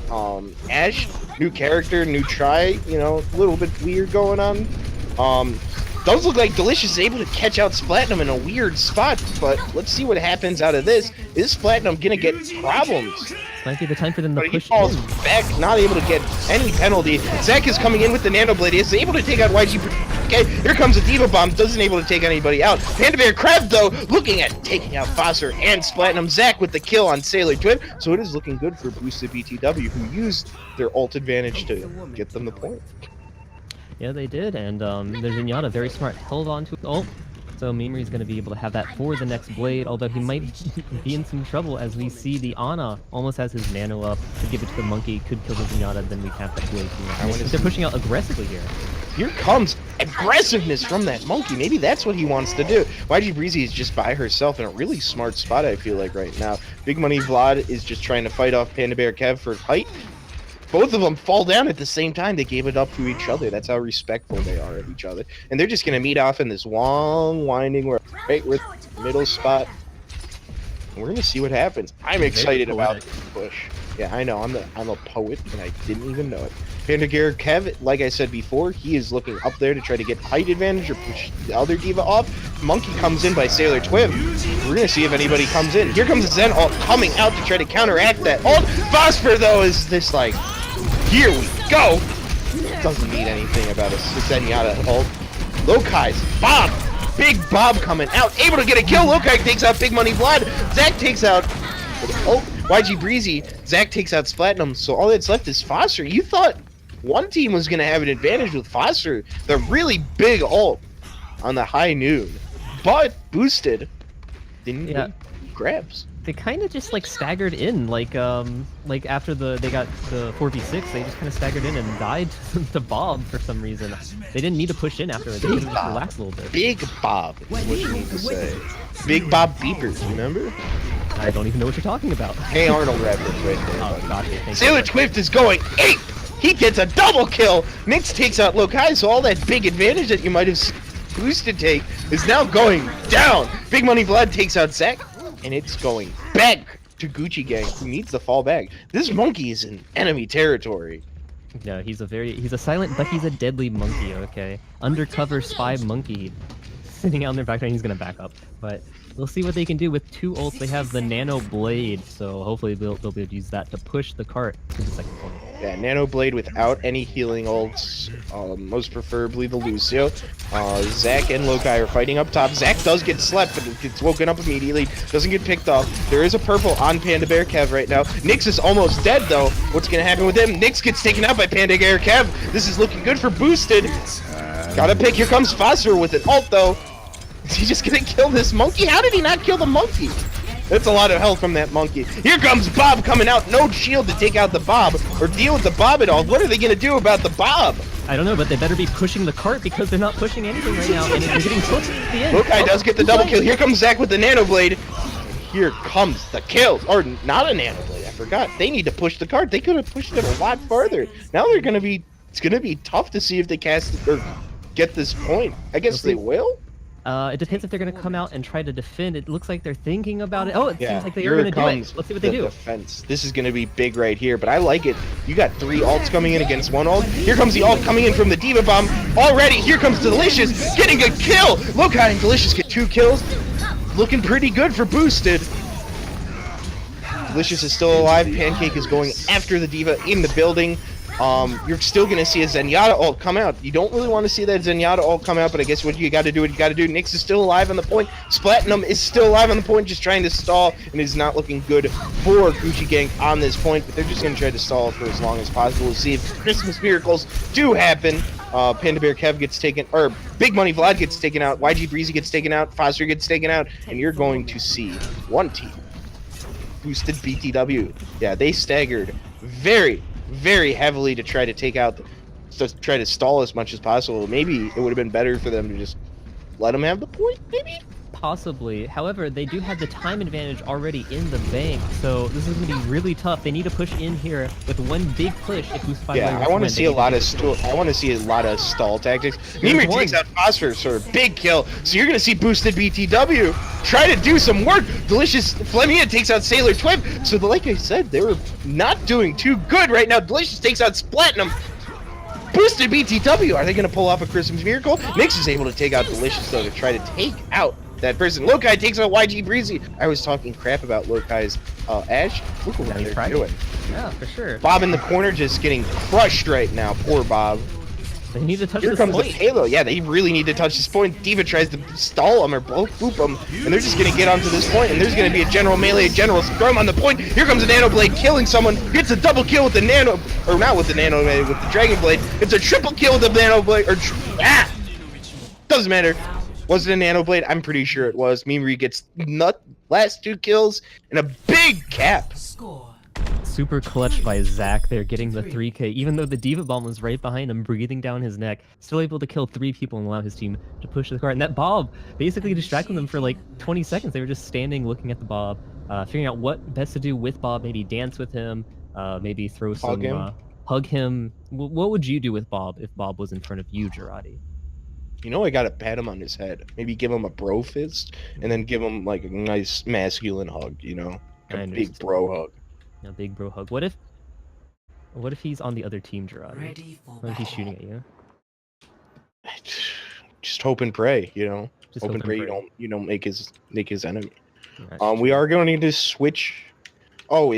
Ash, new character, new try, a little bit weird going on. Does look like Delicious is able to catch out Splatinum in a weird spot, but let's see what happens out of this. Is Splatinum gonna get problems? Might be the time for them to push. He falls back, not able to get any penalty. Zach is coming in with the Nano Blade. He's able to take out YG. Okay, here comes a D.Va Bomb. Doesn't able to take anybody out. Panda Bear Crab, though, looking at taking out Foster and Splatinum. Zach with the kill on Sailor Twift. So it is looking good for Boosted BTW, who used their ult advantage to get them the point. Yeah, they did, and the Zenyatta, very smart, held on to ult. So Mimri is going to be able to have that for the next blade, although he might be in some trouble as we see the Ana almost has his nano up to give it to the monkey, could kill the Zenyatta, then we have that blade. They're pushing out aggressively here. Here comes aggressiveness from that monkey. Maybe that's what he wants to do. YG Breezy is just by herself in a really smart spot, I feel like, right now. Big Money Vlad is just trying to fight off Panda Bear Kev for height. Both of them fall down at the same time. They gave it up to each other. That's how respectful they are of each other. And they're just going to meet off in this long, winding road, right where the middle spot. And we're going to see what happens. I'm excited about this push. Yeah, I know. I'm a poet, and I didn't even know it. Panda Bear Kev, like I said before, he is looking up there to try to get height advantage or push the other D.Va off. Monkey comes in by Sailor Twift. We're going to see if anybody comes in. Here comes Zen ult coming out to try to counteract that ult. Phosphor, though, is this like... Here we go! Doesn't mean anything about a Zenyatta ult. Lokai's Bob! Big Bob coming out, able to get a kill. Lokai takes out Big Money Vlad. Zach takes out YG Breezy. Zach takes out Splatinum. So all that's left is Foster. You thought one team was going to have an advantage with Foster. The really big ult on the high noon. But Boosted didn't get grabs. They kind of just like staggered in, like after they got the 4v6, they just kind of staggered in and died to Bob for some reason. They didn't need to push in after it. They could just relax a little bit. Big Bob is what you need to say. Big Bob Beepers, remember? I don't even know what you're talking about. Hey Arnold reference right there. Oh, gotcha. Sailor Twift is going ape! He gets a double kill! Nyx takes out Lokai, so all that big advantage that you might have Boosted take is now going down! Big Money Vlad takes out Zach. And it's going back to Gucci Gang, who needs to fall back. This monkey is in enemy territory. Yeah, he's a silent, but he's a deadly monkey, okay? Undercover spy monkey. sitting out in their background. He's gonna back up, but we'll see what they can do with 2 ults. They have the Nano Blade, so hopefully they'll be able to use that to push the cart to the second point. Yeah, Nano Blade without any healing ults, most preferably the Lucio. Zach and Lokai are fighting up top. Zach does get slept, but gets woken up immediately. Doesn't get picked off. There is a purple on Panda Bear Kev right now. Nyx is almost dead, though. What's going to happen with him? Nyx gets taken out by Panda Bear Kev. This is looking good for Boosted. Gotta pick. Here comes Foster with an ult, though. Is he just going to kill this monkey? How did he not kill the monkey? That's a lot of health from that monkey. Here comes Bob coming out. No shield to take out the Bob or deal with the Bob at all. What are they going to do about the Bob? I don't know, but they better be pushing the cart because they're not pushing anything right now, and they're getting close to the end. Lokai does get the double kill. Here comes Zach with the Nano Blade. Here comes the kill. Or not a Nano Blade, I forgot. They need to push the cart. They could have pushed it a lot farther. Now they're going to be... It's going to be tough to see if they cast or get this point. I guess they will. It depends if they're going to come out and try to defend. It looks like they're thinking about it. Oh, it seems like they are going to do it. Let's see what they do. Defense. This is going to be big right here, but I like it. You got 3 ults coming in against 1 ult. Here comes the ult coming in from the Diva Bomb. Already, here comes Delicious getting a kill. Look how Delicious get 2 kills. Looking pretty good for Boosted. Delicious is still alive. Pancake is going after the Diva in the building. You're still going to see a Zenyatta ult come out. You don't really want to see that Zenyatta ult come out, but I guess what you got to do, Nyx is still alive on the point. Splatinum is still alive on the point, just trying to stall, and is not looking good for Gucci Gang on this point, but they're just going to try to stall for as long as possible to see if Christmas miracles do happen. Panda Bear Kev gets taken, or Big Money Vlad gets taken out, YG Breezy gets taken out, Foster gets taken out, and you're going to see one team. Boosted BTW. Yeah, they staggered very heavily to try to take out, to try to stall as much as possible. Maybe it would have been better for them to just let them have the point, maybe? Possibly. However, they do have the time advantage already in the bank, so this is going to be really tough. They need to push in here with one big push. If I want to see a lot of stall tactics. Mimir takes out Phosphorus for a big kill, so you're going to see Boosted BTW try to do some work. Delicious Flemia takes out Sailor Twip, so like I said, they were not doing too good right now. Delicious takes out Splatinum. Boosted BTW, are they going to pull off a Christmas miracle? Nyx is able to take out Delicious, though, to try to take out that person. Lokai takes out YG Breezy. I was talking crap about Lokai's Ash. Look what they're doing. Yeah, for sure. Bob in the corner just getting crushed right now. Poor Bob. They need to touch Here this comes point. the Halo. Yeah, they really need to touch this point. Diva tries to stall him or boop him, and they're just going to get onto this point, and there's going to be a general melee, general scrum on the point. Here comes a Nano Blade killing someone. Gets a double kill with the Nano, or not with the Nano Blade, with the Dragon Blade. It's a triple kill with the Nano Blade, or doesn't matter. Was it a Nano Blade? I'm pretty sure it was. Mimir gets last 2 kills and a big cap. Super clutch by Zach there, getting the 3K, even though the Diva Bomb was right behind him, breathing down his neck, still able to kill 3 people and allow his team to push the cart. And that Bob basically distracted them for like 20 seconds. They were just standing looking at the Bob, figuring out what best to do with Bob, maybe dance with him, maybe throw some, hug him. What would you do with Bob if Bob was in front of you, Girardi? You know, I gotta pat him on his head. Maybe give him a bro fist, and then give him like a nice masculine hug, you know? A big bro hug. A big bro hug. What if he's on the other team, Girardi? What if he's shooting at you? Just hope and pray, you know? Just hope and pray you don't make his enemy. Right. We are going to switch. Oh,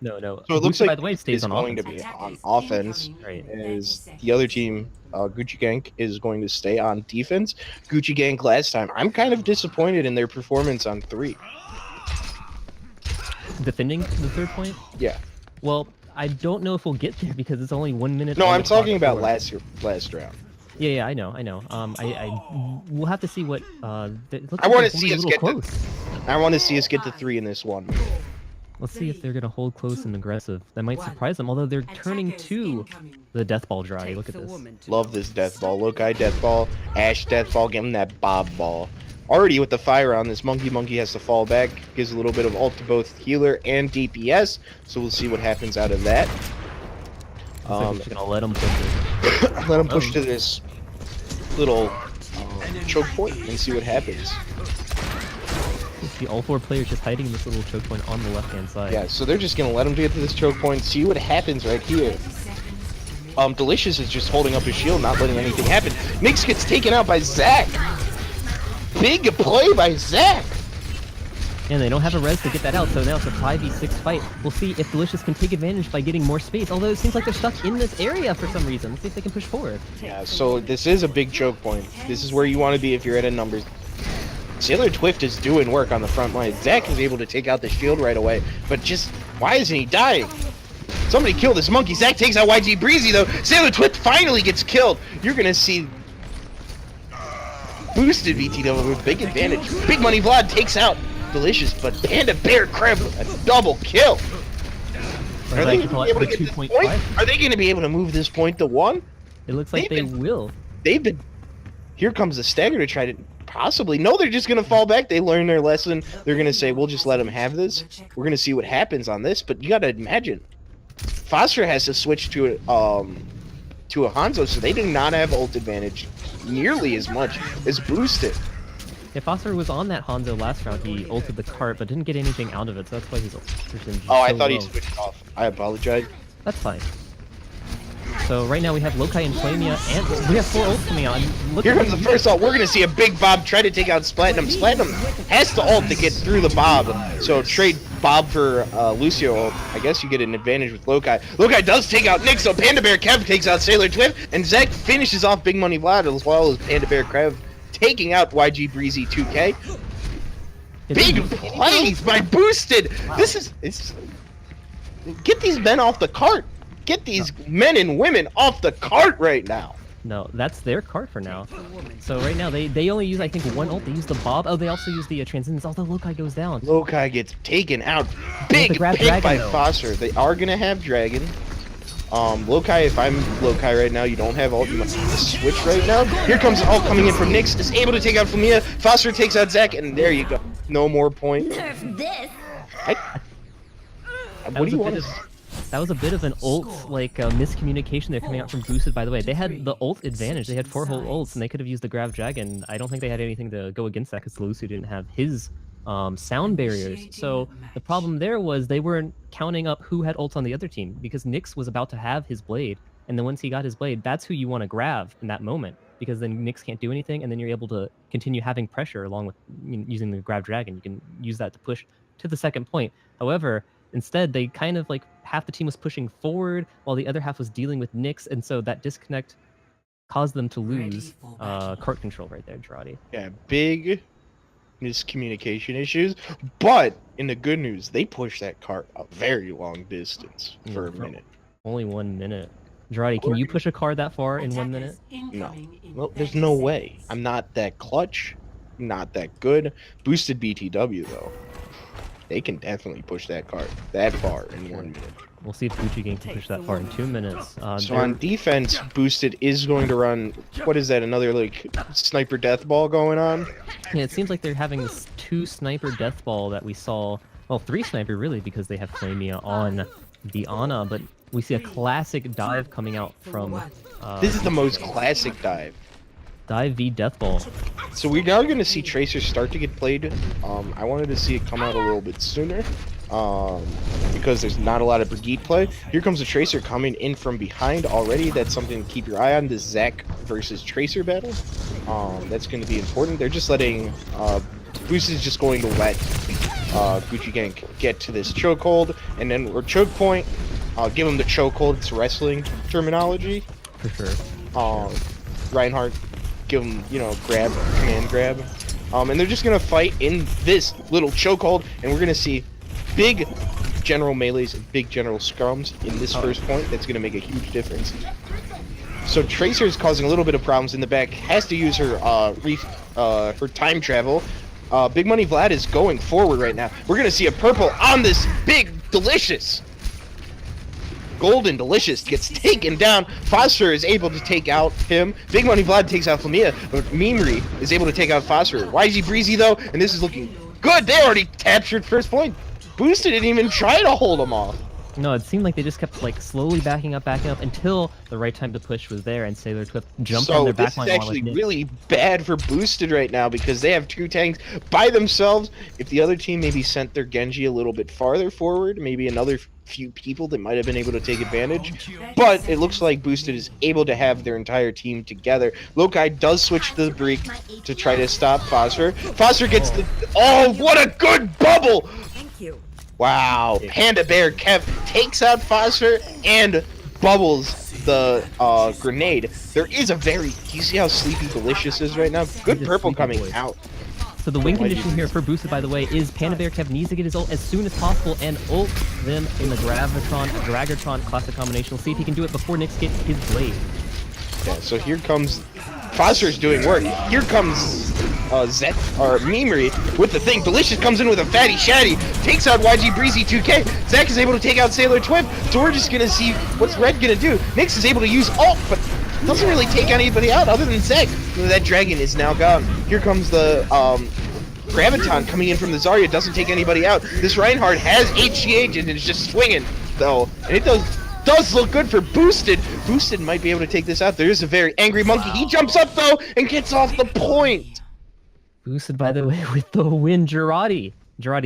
no. So it looks like by the way, stays it's going to be on offense. Right. As the other team, Gucci Gang, is going to stay on defense. Gucci Gang last time. I'm kind of disappointed in their performance on 3. Defending the 3rd point? Yeah. Well, I don't know if we'll get there because it's only 1 minute. No, I'm talking about last round. Yeah, I know. We'll have to see what. I want to see us get I want to see us get to 3 in this one. Let's see if they're gonna hold close and aggressive. That might surprise them. Although they're turning to the Death Ball Dry. Look at this. Love this Death Ball. Lokai Death Ball. Ash Death Ball. Give him that Bob Ball. Already with the fire on this monkey has to fall back. Gives a little bit of ult to both healer and DPS. So we'll see what happens out of that. Just gonna let them push it. Let him push to this little choke point and see what happens. See all 4 players just hiding in this little choke point on the left-hand side. Yeah, so they're just gonna let him get to this choke point, see what happens right here. Delicious is just holding up his shield, not letting anything happen. Nyx gets taken out by Zach. big play by Zach. And they don't have a res to get that out, so now it's a 5v6 fight. We'll see if Delicious can take advantage by getting more space, although it seems like they're stuck in this area for some reason. Let's see if they can push forward. Yeah, so this is a big choke point. This is where you want to be if you're at a numbers. Sailor Twift is doing work on the front line. Zach is able to take out the shield right away, but just, why isn't he dying? Somebody kill this monkey. Zach takes out YG Breezy, though. Sailor Twift finally gets killed. You're going to see boosted BTW with big advantage. Big Money Vlad takes out Delicious, but Panda Bear Crab a double kill. Are they going to be able to get this point? Are they going to be able to move this point to 1? It looks like they will. They've been... Here comes the stagger to try to... Possibly. No, they're just going to fall back. They learn their lesson. They're going to say, we'll just let them have this. We're going to see what happens on this, but you got to imagine. Foster has to switch to a Hanzo, so they do not have ult advantage nearly as much as boosted. Yeah, Foster was on that Hanzo last round. He ulted the cart, but didn't get anything out of it, so that's why he's percentage Oh, I so thought low. he switched off. I apologize. That's fine. So right now we have Lokai and Flamia, and we have 4 ults coming out. Here comes the first ult. We're going to see a big Bob try to take out Splatinum. Splatinum has to ult to get through the Bob. So trade Bob for Lucio ult. I guess you get an advantage with Lokai. Lokai does take out Nick, so Panda Bear Kev takes out Sailor Twift, and Zach finishes off Big Money Vlad as well as Panda Bear Kev taking out YG Breezy 2K. Big plays by Boosted. This is... Get these men off the cart. Get these men and women off the cart right now. No, that's their cart for now. So right now they only use, I think, 1 ult. They use the Bob. Oh, they also use the Transcendence, although Lokai goes down. Lokai gets taken out. Big pick by Foster. They are going to have Dragon. Lokai, if I'm Lokai right now, you don't have ult. You must have to switch right now. Here comes ult coming in from Nyx. Is able to take out Flamia. Foster takes out Zach, and there you go. No more point. Nerf this. What do you want to... That was a bit of an ult, like, miscommunication there coming out from Boosted, by the way. They had the ult advantage. They had 4 whole ults, and they could have used the Grav Dragon. I don't think they had anything to go against that, because Lucio didn't have his sound barriers. So the problem there was they weren't counting up who had ults on the other team, because Nyx was about to have his blade, and then once he got his blade, that's who you want to grab in that moment, because then Nyx can't do anything, and then you're able to continue having pressure along with using the Grav Dragon. You can use that to push to the second point. However, instead, they kind of, like, half the team was pushing forward while the other half was dealing with Nyx, and so that disconnect caused them to lose cart control right there, Girardi. Yeah, big miscommunication issues, but in the good news, they pushed that cart a very long distance for a minute. Only 1 minute. Girardi, can you push a cart that far in 1 minute? No. Well, there's no way. I'm not that clutch, not that good. Boosted BTW, though. They can definitely push that cart that far in 1 minute. We'll see if Gucci Gang can push that far in 2 minutes. So on defense, Boosted is going to run, what is that, another, like, sniper death ball going on? Yeah, it seems like they're having this 2 sniper death ball that we saw, well, 3 sniper really, because they have Flamia on the Ana, but we see a classic dive coming out from... this is the most classic dive. Dive V death ball. So we're now going to see Tracer start to get played. I wanted to see it come out a little bit sooner because there's not a lot of Brigitte play. Here comes the Tracer coming in from behind already. That's something to keep your eye on, this Zach versus Tracer battle. That's going to be important. They're just letting... Boost is just going to let Gucci Gang get to this chokehold, and then or choke point. Give him the chokehold. It's wrestling terminology. For sure. Reinhardt, give him, you know, grab, command grab. And they're just going to fight in this little chokehold, and we're going to see big general melees and big general scrums in this first point. That's going to make a huge difference. So Tracer is causing a little bit of problems in the back, has to use her her time travel. Big Money Vlad is going forward right now. We're going to see a purple on this big Delicious. Golden Delicious gets taken down. Foster is able to take out him. Big Money Vlad takes out Flamia, but Mimri is able to take out Foster. YG Breezy, though, and this is looking good. They already captured first point. Boosted didn't even try to hold him off. No, it seemed like they just kept like slowly backing up until the right time to push was there, and Sailor Twip jumped on So their this backline. is actually really bad for Boosted right now because they have 2 tanks by themselves. If the other team maybe sent their Genji a little bit farther forward, maybe another few people that might have been able to take advantage. But it looks like Boosted is able to have their entire team together. Lokai does switch to the Break to try to stop Phosphor. Phosphor gets the... Oh, what a good bubble! Thank you. Wow. Panda Bear Kev takes out Phosphor and bubbles the grenade. There is a very... You see how sleepy Delicious is right now? Good purple coming out. So the win condition here for Boosted, by the way, is Panda Bear Kev needs to get his ult as soon as possible and ult them in the Dragatron classic combination. We'll see if he can do it before Nyx gets his blade. Yeah, so here comes... Phosphor's doing work. Here comes Zet or Memery with the thing. Delicious comes in with a fatty shatty, takes out YG Breezy 2K. Zach is able to take out Sailor Twip. So we're just gonna see what's Red gonna do. Nyx is able to use ult, but doesn't really take anybody out other than Zach. That dragon is now gone. Here comes the Graviton coming in from the Zarya. Doesn't take anybody out. This Reinhardt has HGH and is just swinging though, and it does look good for Boosted. Boosted might be able to take this out. There is a very angry monkey. He jumps up though and gets off the point. Boosted, by the way, with the win. Girardi,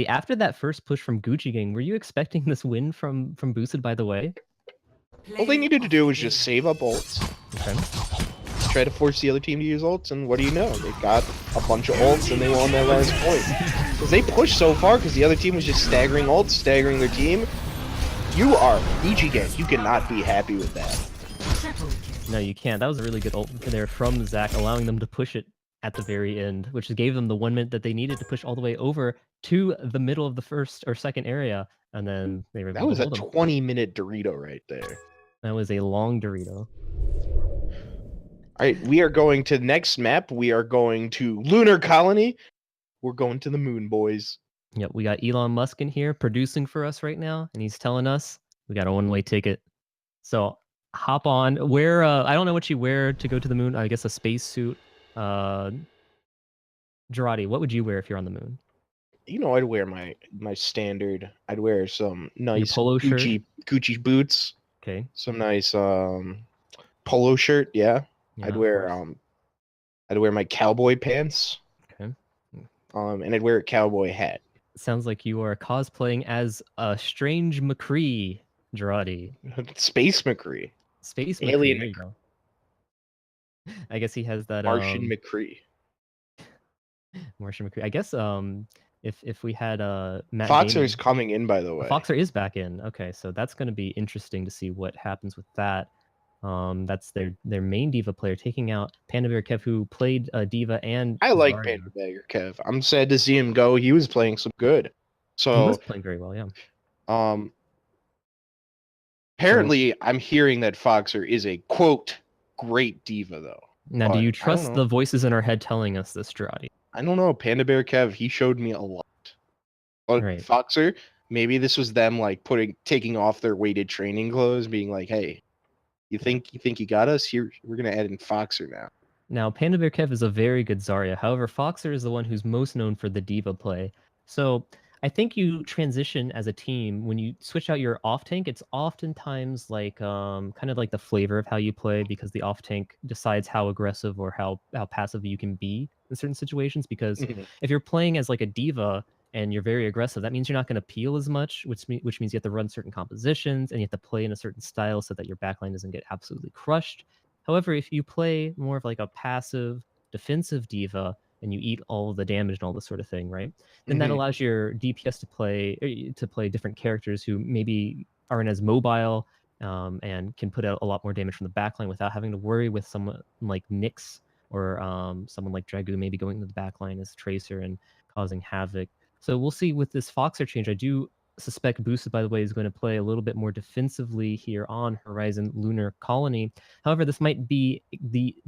after that first push from Gucci Gang, were you expecting this win from Boosted, by the way? All they needed to do was just save up ults. Okay. Try to force the other team to use ults, and what do you know? They got a bunch of ults and they won that last point. Because they pushed so far because the other team was just staggering ults, staggering their team. You are Gucci Gang. You cannot be happy with that. No, you can't. That was a really good ult there from Zach, allowing them to push it at the very end, which gave them the 1 minute that they needed to push all the way over to the middle of the first or second area, and then they were able That was to a hold them. 20-minute Dorito right there. That was a long Dorito. All right, we are going to the next map. We are going to Lunar Colony. We're going to the moon, boys. Yep, we got Elon Musk in here producing for us right now, and he's telling us we got a one-way ticket. So hop on. Wear I don't know what you wear to go to the moon. I guess a spacesuit. Girardi, what would you wear if you're on the moon? You know, I'd wear my standard. I'd wear some nice polo Gucci boots. Okay. Some nice polo shirt. Yeah. I'd wear my cowboy pants. Okay. And I'd wear a cowboy hat. Sounds like you are cosplaying as a strange McCree, Girardi. Space McCree. Space Alien McCree. There you go. I guess he has that Martian McCree. Martian McCree. I guess if we had Matt Foxer is coming in, by the way. Foxer is back in. Okay, so that's going to be interesting to see what happens with that. That's their main diva player taking out Panda Bear Kev, who played diva and I like Zarya. Panda Bear Kev. I'm sad to see him go. He was playing some good. So He was playing very well, yeah. Apparently I'm hearing that Foxer is a quote great diva though. Now, do you trust the voices in our head telling us this, Girardi? I don't know. Panda Bear Kev, he showed me a lot. But Right. Foxer, maybe this was them like taking off their weighted training clothes, being like, hey, you think you got us? Here, we're gonna add in Foxer now. Now, Panda Bear Kev is a very good Zarya. However, Foxer is the one who's most known for the diva play. So I think you transition as a team when you switch out your off tank. It's oftentimes like kind of like the flavor of how you play, because the off tank decides how aggressive or how passive you can be in certain situations. Because if you're playing as like a diva and you're very aggressive, that means you're not going to peel as much, which means you have to run certain compositions and you have to play in a certain style so that your backline doesn't get absolutely crushed. However, if you play more of like a passive defensive diva and you eat all of the damage and all this sort of thing, right? Then that allows your DPS to play different characters who maybe aren't as mobile and can put out a lot more damage from the backline without having to worry with someone like Nyx or someone like Dragoo maybe going to the backline as Tracer and causing havoc. So we'll see with this Foxer change. I do suspect Boosted, by the way, is going to play a little bit more defensively here on Horizon Lunar Colony. However, this might be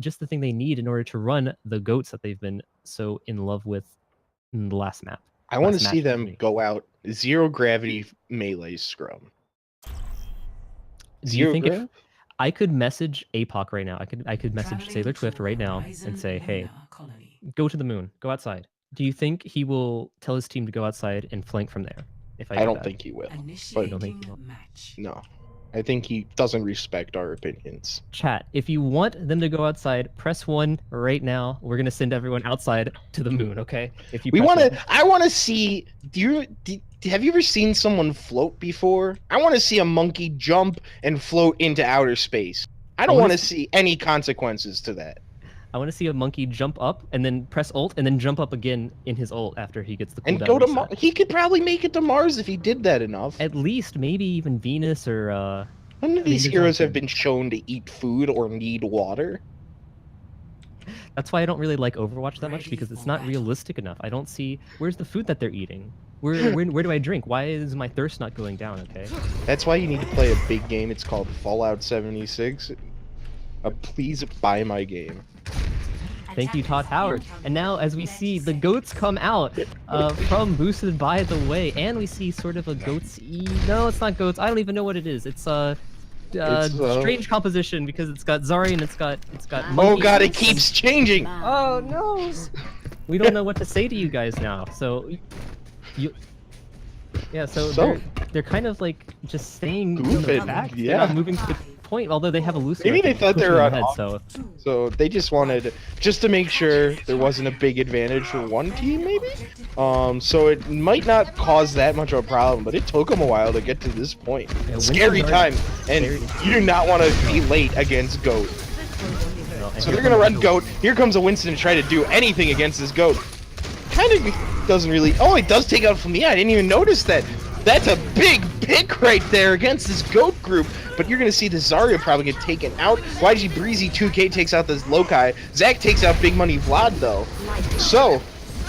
just the thing they need in order to run the goats that they've been so in love with in the last map. I want to see them go out zero gravity melee scrum. Do you think if I could message APOC right now, I could message Sailor Twift right now and say, hey, go to the moon, go outside. Do you think he will tell his team to go outside and flank from there? if I do don't that. think he will. But I don't think he will. No. I think he doesn't respect our opinions. Chat, if you want them to go outside, press 1 right now. We're gonna send everyone outside to the moon, okay? If you I want to see. Have you ever seen someone float before? I want to see a monkey jump and float into outer space. I don't want to see any consequences to that. I want to see a monkey jump up and then press ult and then jump up again in his ult after he gets the cooldown. And go to Mars. He could probably make it to Mars if he did that enough. At least, maybe even Venus or. None of these heroes have been shown to eat food or need water. That's why I don't really like Overwatch that much, because it's not realistic enough. I don't see where's the food that they're eating. Where do I drink? Why is my thirst not going down? Okay. That's why you need to play a big game. It's called Fallout 76. Please buy my game. Thank you, Todd Howard. And now, as we see, the goats come out from Boosted by the Way, and we see sort of a goats. No, it's not goats. I don't even know what it is. It's strange composition because it's got Zarya and it's got monkey. Oh god, it keeps changing. Oh no. We don't know what to say to you guys now. So they're kind of like just staying in the back. Yeah. They're not moving to the point, although they have a loose. Maybe they thought they were on ahead, so they just wanted to make sure there wasn't a big advantage for one team, maybe. So it might not cause that much of a problem, but it took them a while to get to this point. Yeah, scary time, and you do not want to be late against Goat. No, so they're gonna run Goat. Here comes a Winston to try to do anything against this Goat. Kind of doesn't really. Oh, it does take out from I didn't even notice that. That's a big pick right there against this Goat group. But you're going to see the Zarya probably get taken out. YG Breezy 2K takes out this Lokai. Zach takes out Big Money Vlad, though. So,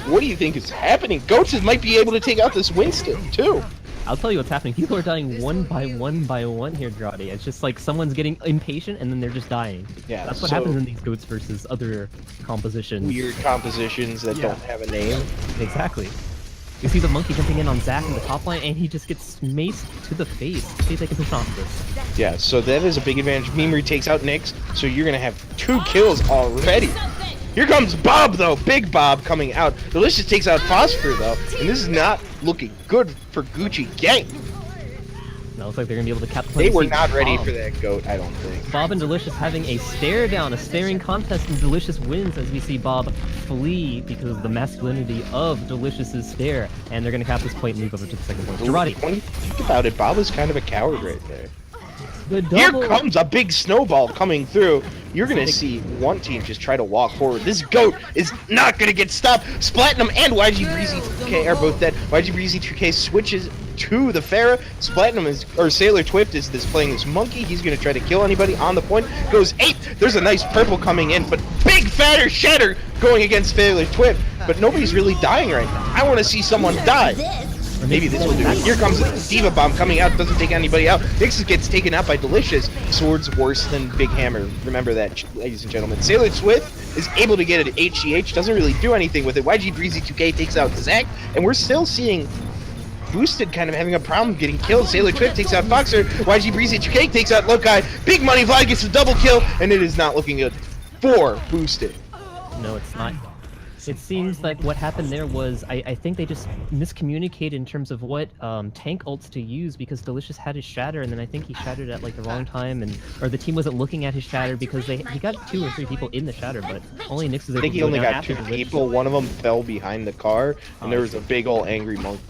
what do you think is happening? Goats might be able to take out this Winston, too. I'll tell you what's happening. People are dying one by one here, Draughty. It's just like someone's getting impatient and then they're just dying. Yeah, that's what happens in these Goats versus other compositions. Weird compositions that don't have a name. Exactly. You see the monkey jumping in on Zach in the top line, and he just gets maced to the face. See if they can push off this. Yeah, so that is a big advantage. Memery takes out Nyx, so you're going to have 2 kills already. Here comes Bob, though. Big Bob coming out. Delicious takes out Phosphor, though, and this is not looking good for Gucci Gang. No, looks like they're going to be able to cap the play. They were not ready for that Goat, I don't think. Bob and Delicious having a stare down, a staring contest, and Delicious wins as we see Bob flee because of the masculinity of Delicious's stare. And they're going to cap this point and move over to the second point. Girardi. When you think about it, Bob is kind of a coward right there. The Here comes a big snowball coming through. You're going to see one team just try to walk forward. This Goat is not going to get stopped. Splatinum and YG Breezy 2K are both dead. YG Breezy 2K switches to the Pharah. Splatinum Sailor Twift is playing this monkey. He's going to try to kill anybody on the point. Goes 8. There's a nice purple coming in, but big fatter shatter going against Sailor Twift. But nobody's really dying right now. I want to see someone die. Or maybe this will do it. Here comes a Diva Bomb coming out, doesn't take anybody out. Nyx gets taken out by Delicious. Sword's worse than Big Hammer. Remember that, ladies and gentlemen. Sailor Swift is able to get an HGH, doesn't really do anything with it. YG Breezy 2K takes out Zach, and we're still seeing Boosted kind of having a problem getting killed. Sailor Twift takes out Foxer. YG Breezy 2K takes out Lokai. Big Money Vlad gets a double kill, and it is not looking good for Boosted. No, it's not. It seems like what happened there was, I think they just miscommunicated in terms of what tank ults to use, because Delicious had his shatter, and then I think he shattered at like the wrong time, or the team wasn't looking at his shatter because he got 2 or 3 people in the shatter, but only Nyx is able to go down. I think he only got 2 Delicious. people. One of them fell behind the car, and there was a big old angry monk.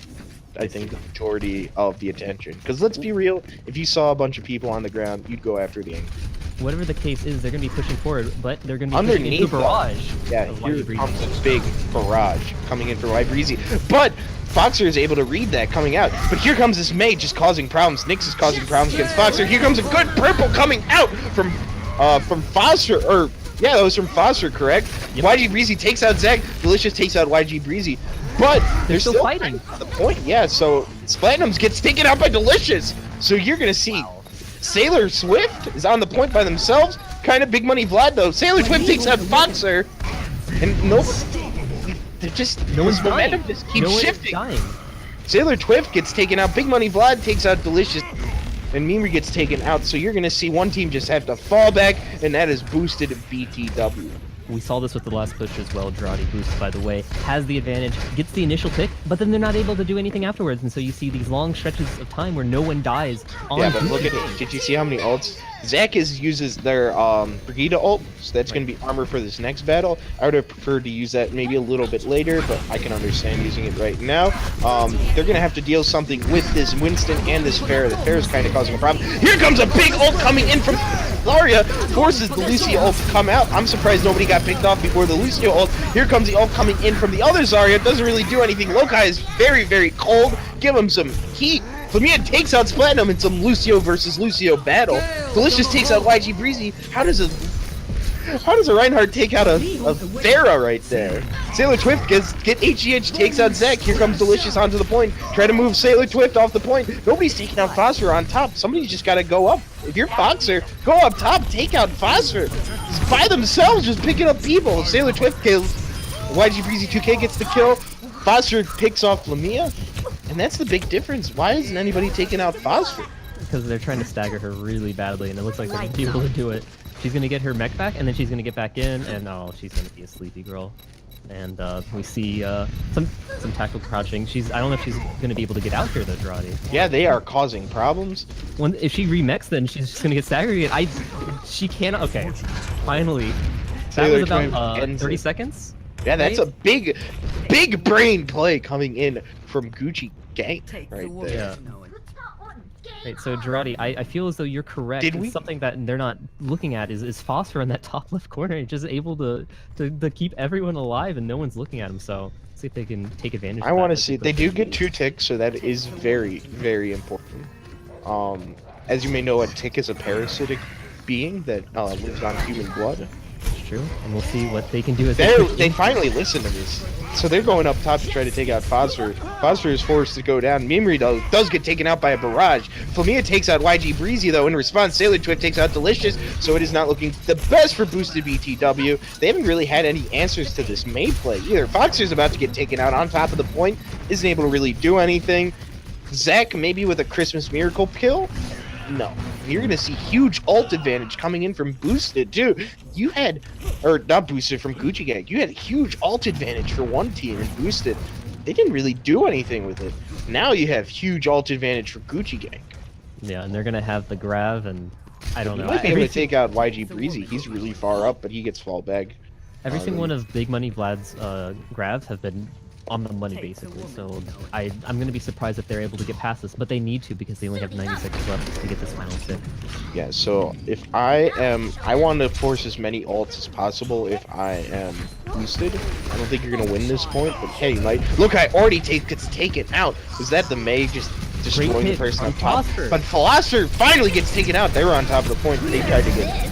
I think the majority of the attention. Because let's be real, if you saw a bunch of people on the ground, you'd go after the angry. Whatever the case is, they're going to be pushing forward, but they're going to be underneath pushing into the barrage. Yeah, here comes a big barrage coming in for YG Breezy. But Foxer is able to read that coming out. But here comes this Mage just causing problems. Nyx is causing problems against Foxer. Here comes a good purple coming out from Foster, yeah, that was from Foster, correct? Yep. YG Breezy takes out Zach. Delicious takes out YG Breezy. But they're still fighting. The point, yeah, so Splatinums gets taken out by Delicious. So you're going to see Sailor Swift is on the point by themselves. Kind of Big Money Vlad, though. Sailor Swift takes out Foxer. And momentum just keeps shifting. Sailor Twift gets taken out. Big Money Vlad takes out Delicious. And Memery gets taken out. So you're going to see one team just have to fall back. And that is Boosted BTW. We saw this with the last push as well. Jarate boost, by the way, has the advantage, gets the initial pick, but then they're not able to do anything afterwards, and so you see these long stretches of time where no one dies. Yeah, but look at it. Did you see how many ults? Zach uses their Brigida ult, so that's going to be armor for this next battle. I would have preferred to use that maybe a little bit later, but I can understand using it right now. They're going to have to deal something with this Winston and this Pharah. The Pharah is kind of causing a problem. Here comes a big ult coming in from Zarya, forces the Lucio ult to come out. I'm surprised nobody got picked off before the Lucio ult. Here comes the ult coming in from the other Zarya. Doesn't really do anything. Lokai is very, very cold. Give him some heat. Flamia takes out Platinum in some Lucio versus Lucio battle. Delicious takes out YG Breezy. How does a Reinhardt take out a Pharah right there? Sailor Twift get HGH, takes out Zach. Here comes Delicious onto the point. Try to move Sailor Twift off the point. Nobody's taking out Phosphor on top. Somebody's just got to go up. If you're Foxer, go up top, take out Phosphor. Just by themselves, just picking up people. Sailor Twift kills. YG Breezy 2K gets the kill. Phosphor picks off Lamia. And that's the big difference. Why isn't anybody taking out Phosphor? Because they're trying to stagger her really badly, and it looks like they're going to be able to do it. She's going to get her mech back, and then she's going to get back in, and oh, she's going to be a sleepy girl. And we see some tactical crouching. I don't know if she's going to be able to get out here, though, Jarate. Yeah, they are causing problems. If she remechs, then she's just going to get staggered again. She cannot... Okay, finally. That was about 30 seconds? Yeah, that's a big brain play coming in from Gucci Gang right there. Yeah. Right, so Jarate, I feel as though you're correct. Something that they're not looking at is Phosphor in that top left corner. He's just able to keep everyone alive and no one's looking at him, so see if they can take advantage of that. I want to see. They do get 2 ticks, so that is very, very important. As you may know, a tick is a parasitic being that lives on human blood. It's true, and we'll see what they can do as they finally listen to this. So they're going up top to try to take out Phosphor. Phosphor is forced to go down. Mimri, though, does get taken out by a barrage. Flamia takes out YG Breezy, though. In response, Sailor Twift takes out Delicious, so it is not looking the best for boosted BTW. They haven't really had any answers to this May play either. Foxer's about to get taken out on top of the point. Isn't able to really do anything. Zach, maybe with a Christmas Miracle kill? No. You're going to see huge ult advantage coming in from Boosted, too. You had, or not Boosted, from Gucci Gang. You had a huge ult advantage for one team in Boosted. They didn't really do anything with it. Now you have huge ult advantage for Gucci Gang. Yeah, and they're going to have the Grav, and I don't know. Might be able to take out YG Breezy. He's really far up, but he gets fall back. Every single one of Big Money Vlad's Gravs have been on the money, basically, so I'm going to be surprised if they're able to get past this, but they need to because they only have 90 seconds left to get this final stick. Yeah, so if I want to force as many ults as possible if I am boosted. I don't think you're going to win this point, but hey, like, look, I already gets taken out. Was that the May just destroying the person on top? But Philosopher finally gets taken out. They were on top of the point, but they tried to get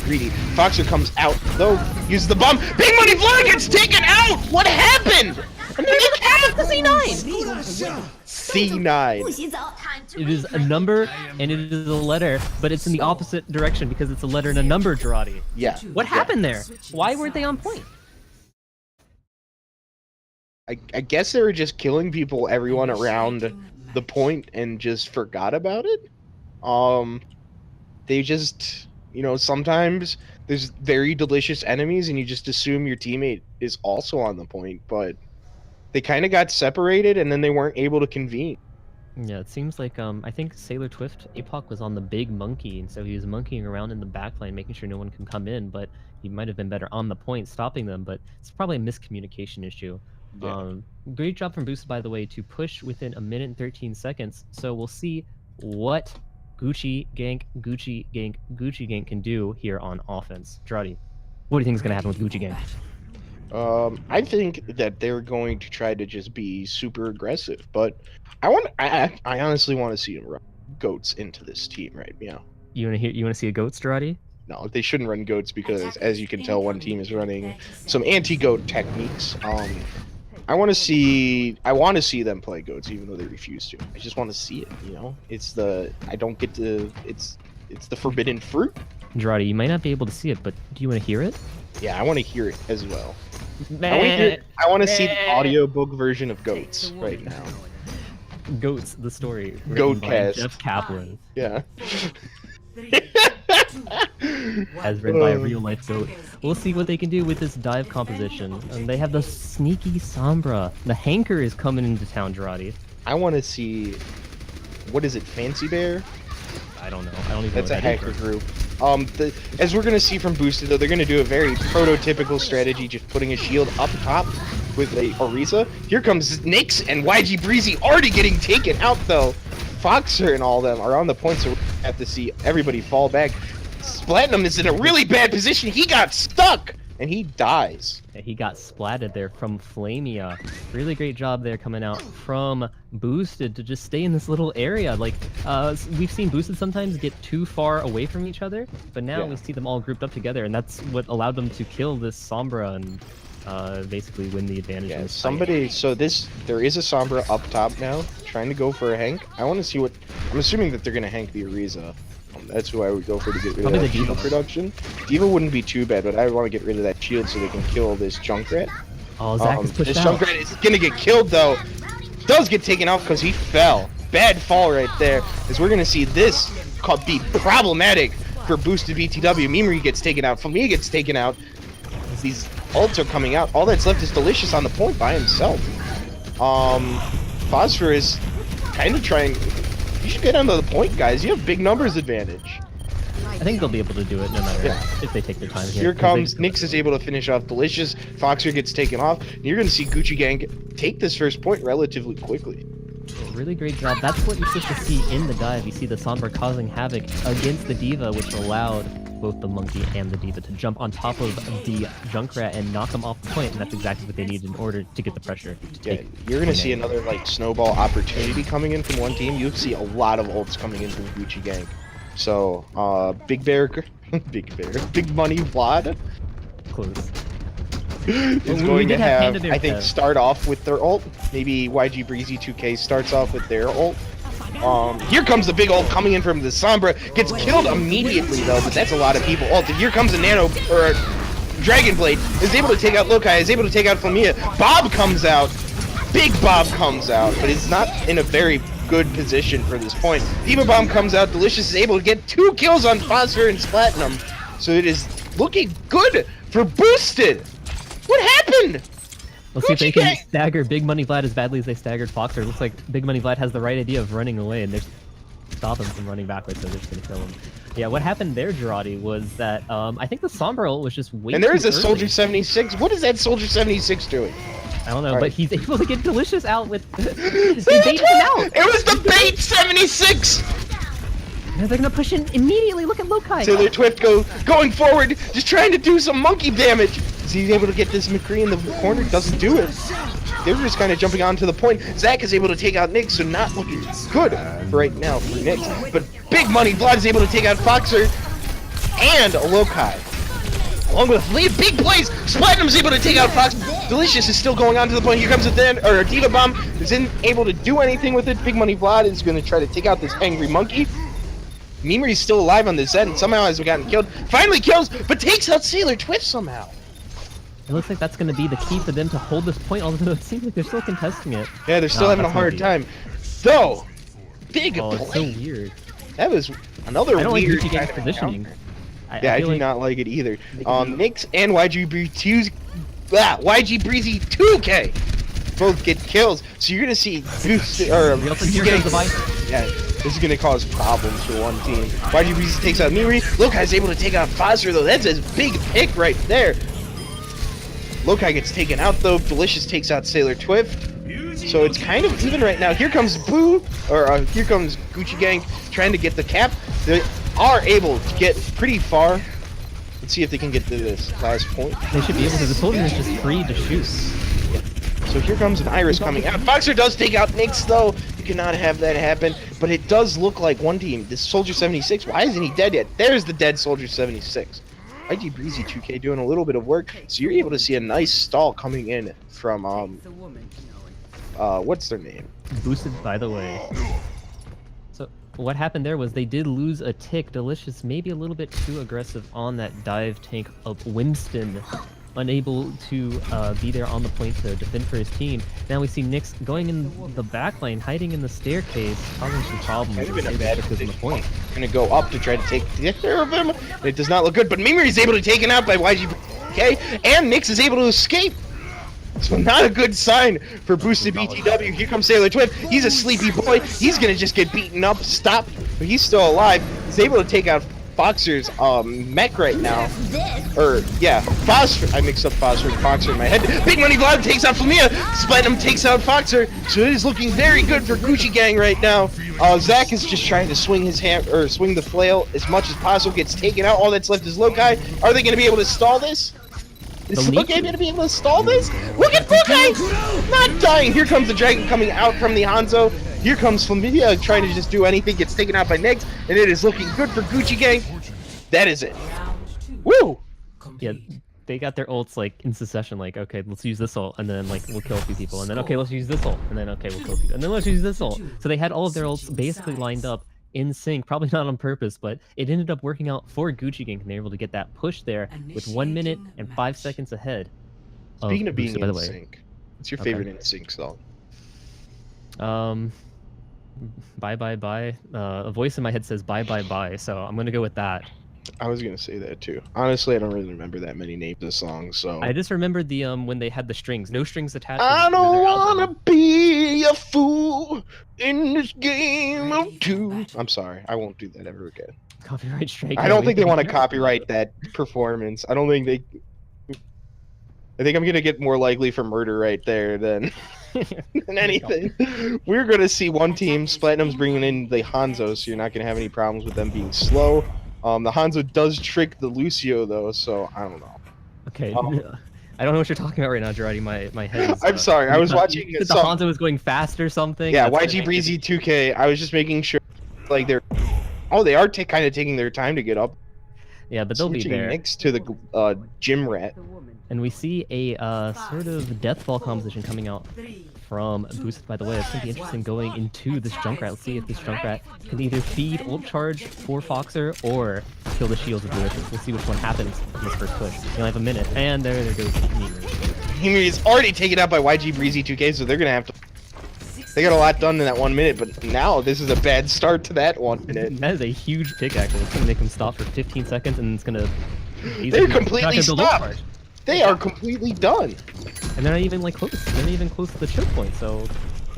greedy. Foxer comes out, though, uses the bomb. Big Money Vlad gets taken out! What happened? And then it happens to C9! C9. It is a number and it is a letter, but it's in the opposite direction because it's a letter and a number, Jarate. Yeah. What happened there? Why weren't they on point? I guess they were just killing people, everyone around the point, and just forgot about it. They just, sometimes there's very delicious enemies and you just assume your teammate is also on the point, but they kind of got separated and then they weren't able to convene. Yeah, it seems like, I think Sailor Twift, APOC was on the big monkey, and so he was monkeying around in the backline, making sure no one can come in, but he might have been better on the point, stopping them, but it's probably a miscommunication issue. Yeah. Great job from Boosted, by the way, to push within 1 minute and 13 seconds, so we'll see what Gucci Gang can do here on offense. Jarate, what do you think is going to happen with Gucci Gang? I think that they're going to try to just be super aggressive, but I honestly want to see them run goats into this team right now. You want to see a goats, Jarate? No, they shouldn't run goats because, as you can tell, one team is running some anti-goat techniques. I want to see them play goats, even though they refuse to. I just want to see it. It's the forbidden fruit. Jarate, you might not be able to see it, but do you want to hear it? Yeah, I want to hear it as well. I want to see the audiobook version of Goats right now. Goats, the story. Goatcast. Jeff Kaplan. Yeah. as written by a real-life goat. We'll see what they can do with this dive composition. And they have the sneaky Sombra. The Hanker is coming into town, Girardi. I want to see... What is it, Fancy Bear? I don't know. I don't even know That's what a that hacker is. group. As we're going to see from Boosted, though, they're going to do a very prototypical strategy, just putting a shield up top with a Orisa. Here comes Nyx and YG Breezy already getting taken out, though. Foxer and all them are on the point, so we have to see everybody fall back. Platinum is in a really bad position. He got stuck, and he dies. Yeah, he got splatted there from Flamia. Really great job there coming out from Boosted to just stay in this little area. Like, we've seen Boosted sometimes get too far away from each other, but now we see them all grouped up together, and that's what allowed them to kill this Sombra and basically win the advantage. Yeah, in this somebody. So there is a Sombra up top now, trying to go for a Hank. I want to see what. I'm assuming that they're gonna Hank the Orisa. That's who I would go for to get rid Probably of that the shield Diva. production. Diva wouldn't be too bad, but I want to get rid of that shield so they can kill this Junkrat. Oh, Zach is pushed This out. Junkrat is gonna get killed though. Does get taken out because he fell. Bad fall right there. As we're gonna see this be problematic for boosted BTW. Mimri gets taken out. Flamia gets taken out. As these ults are coming out. All that's left is Delicious on the point by himself. Phosphorus kind of trying. You should get onto the point, guys. You have big numbers advantage. I think they'll be able to do it no matter if they take their time here. Here comes Nyx is able to finish off Delicious. Foxer gets taken off. And you're going to see Gucci Gang take this first point relatively quickly. Really great job. That's what you're supposed to see in the dive. You see the Sombra causing havoc against the Diva, which allowed both the Monkey and the Diva to jump on top of the Junkrat and knock them off the point, and that's exactly what they needed in order to get the pressure. Yeah, you're going to see another like snowball opportunity coming in from one team. You'll see a lot of ults coming in from Gucci Gang. So, Big Bear, Big Money Vlad Close. is going to have, I think, start off with their ult. Maybe YG Breezy 2K starts off with their ult. Here comes the big ult coming in from the Sombra. Gets killed immediately though, but that's a lot of people ulted. Here comes a Nano, or a Dragon Blade, is able to take out Lokai, is able to take out Flamia. Bob comes out. Big Bob comes out, but he's not in a very good position for this point. Diva Bomb comes out. Delicious is able to get 2 kills on Phosphor and Platinum. So it is looking good for Boosted. What happened? Let's see if they can stagger Big Money Vlad as badly as they staggered Foxer. Looks like Big Money Vlad has the right idea of running away, and they're stopping him from running backwards, so they're just gonna kill him. Yeah, what happened there, Girardi, was that I think the Sombra ult was just way And there too is a early. Soldier 76. What is that Soldier 76 doing? I don't know, All but right. he's able to get Delicious out with. He It baited him out. was the bait 76. Now they're gonna push in immediately. Look at Lokai. So their Twift going forward, just trying to do some monkey damage. Is he able to get this McCree in the corner? Doesn't do it. They're just kind of jumping on to the point. Zach is able to take out Nyx, so not looking good right now for Nyx. But Big Money Vlad is able to take out Foxer and Lokai. Along with big plays, Platinum's able to take out Fox. Delicious is still going on to the point. Here comes a Diva Bomb. Isn't able to do anything with it. Big Money Vlad is going to try to take out this angry monkey. Mimri's still alive on this end and somehow has gotten killed. Finally kills, but takes out Sailor Twift somehow. It looks like that's going to be the key for them to hold this point, although it seems like they're still contesting it. Yeah, they're still having a hard time. Though, big play. It's so weird. That was another I don't weird like Gucci Gang's kind of positioning. encounter. I do not like it either. Nyx and YG Breezy 2K both get kills. So you're gonna see this is gonna cause problems for one team. YG Breezy takes out Mimri. Lokai's able to take out Foster though. That's a big pick right there. Lokai gets taken out though. Delicious takes out Sailor Twift. So it's kind of even right now. Here comes here comes Gucci Gang trying to get the cap. They are able to get pretty far. Let's see if they can get to this last point. They should be able to. The soldier is just free to shoot. So here comes an Iris coming out. Foxer does take out Nyx though. You cannot have that happen. But it does look like one team. This Soldier 76. Why isn't he dead yet? There's the dead Soldier 76. YG Breezy 2K doing a little bit of work. So you're able to see a nice stall coming in from what's their name? Boosted, by the way. So what happened there was they did lose a tick. Delicious maybe a little bit too aggressive on that dive tank of Winston. unable to be there on the point to defend for his team. Now we see Nyx going in the back lane, hiding in the staircase, causing some problems. Kind of been a bad on the point. Gonna go up to try to take care of him. It does not look good, but Mimir is able to take it out by YG, and Nyx is able to escape. So not a good sign for boosted BTW. Here comes Sailor Twift. He's a sleepy boy. He's gonna just get beaten up, stopped, but he's still alive. He's able to take out Foxer's mech right now. Or yeah, Foxer. I mixed up Foxer and Foxer in my head. Big Money Vlad takes out Flamia. Splatinum takes out Foxer. So it is looking very good for Gucci Gang right now. Zach is just trying to swing his hand or swing the flail as much as possible. Gets taken out. All that's left is Lokai. Are they going to be able to stall this? Is Lokai going to be able to stall this? Look at Lokai! Not dying. Here comes the dragon coming out from the Hanzo. Here comes Flamia trying to just do anything. Gets taken out by Nyx, and it is looking good for Gucci Gang. That is it. Woo! Yeah, they got their ults like in succession. Like, okay, let's use this ult, and then like we'll kill a few people, and then okay, let's use this ult, and then okay, we'll kill a few, and then let's use this ult. So they had all of their ults basically lined up in sync, probably not on purpose, but it ended up working out for Gucci Gang, and they were able to get that push there with 1 minute and 5 seconds ahead. Speaking of being in sync, what's your favorite in sync song? Bye bye bye. A voice in my head says bye bye bye, so I'm gonna go with that. I was gonna say that too. Honestly, I don't really remember that many names of songs, so I just remembered the when they had the strings, no strings attached. I don't wanna be a fool in this game of two. I'm sorry, I won't do that ever again. Copyright strike. I don't think they want to copyright that performance. I don't think they. I think I'm gonna get more likely for murder right there than than anything. We're gonna see one team. Platinum's bringing in the Hanzo, so you're not gonna have any problems with them being slow. The Hanzo does trick the Lucio though, so I don't know. Okay. I don't know what you're talking about right now, Girardi. My head is, I'm sorry, I was watching it. The Hanzo was going fast or something? Yeah, YG Breezy 2K. I was just making sure, like they're, they are kind of taking their time to get up. Yeah, but they'll be there. Next to the gym rat. And we see a sort of deathball composition coming out from Boosted, by the way. It's going to be interesting going into this Junkrat. Let's see if this Junkrat can either feed ult charge for Foxer or kill the shields of Delicious. We'll see which one happens in this first push. We only have a minute, and there goes Mimir is already taken out by YG Breezy 2K, so they're going to have to... They got a lot done in that 1 minute, but now this is a bad start to that 1 minute. That is a huge pickaxe. It's going to make them stop for 15 seconds, and it's going to... They're completely stopped! They are completely done. And they're not even like close. They're not even close to the choke point. So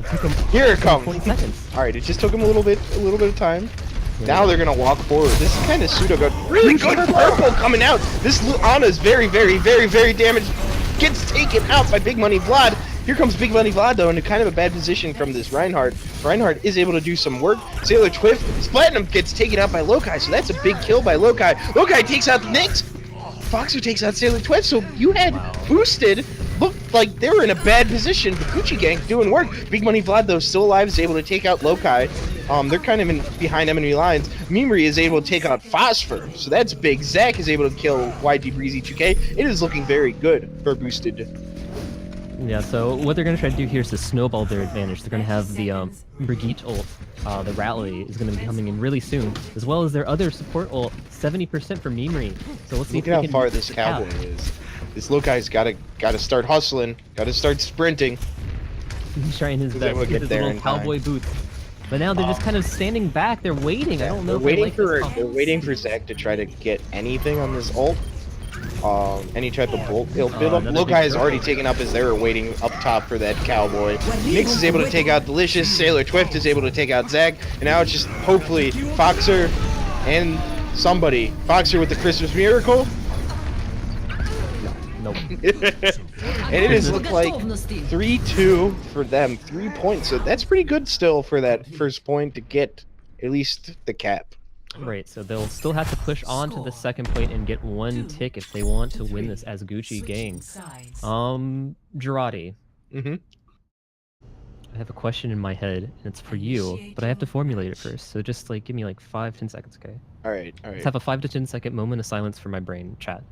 it took them here it comes. 20 seconds. All right, it just took them a little bit of time. Yeah. Now they're gonna walk forward. This is kind of pseudo good. Really good purple coming out. This Ana is very damaged. Gets taken out by Big Money Vlad. Here comes Big Money Vlad though in a kind of a bad position from this Reinhardt. Reinhardt is able to do some work. Sailor Twift, Platinum gets taken out by Lokai, so that's a big kill by Lokai. Lokai takes out the Nyx. Foxer takes out Sailor Twift, so you had Boosted looked like they were in a bad position, but Gucci Gang doing work. Big Money Vlad, though, still alive, is able to take out Lokai. They're kind of behind enemy lines. Mimri is able to take out Phosphor, so that's big. Zach is able to kill YG Breezy 2K. It is looking very good for Boosted. Yeah, so what they're going to try to do here is to snowball their advantage. They're going to have the Brigitte ult, the Rally, is going to be coming in really soon, as well as their other support ult, 70% for Mimri. So let's see Look at how far this cowboy is. This little guy's got to start hustling, got to start sprinting. He's trying his best to get his little cowboy boots. But now they're just kind of standing back. They're waiting. I don't know. They're waiting for Zach to try to get anything on this ult. Any type of bolt build up. Lokai is already taken up as they were waiting up top for that cowboy. Nyx is able to take out Delicious. Sailor Twift is able to take out Zach. And now it's just hopefully Foxer and somebody. Foxer with the Christmas miracle. Nope. And it has looked like 3-2 for them. 3 points. So that's pretty good still for that first point to get at least the cap. Right, so they'll still have to push on to the second point and get 1 tick if they want to win this as Gucci Gang. Girardi. I have a question in my head, and it's for you, but I have to formulate it first, so just like give me like 5-10 seconds, okay? Alright. Let's have a 5 to 10 second moment of silence for my brain, chat.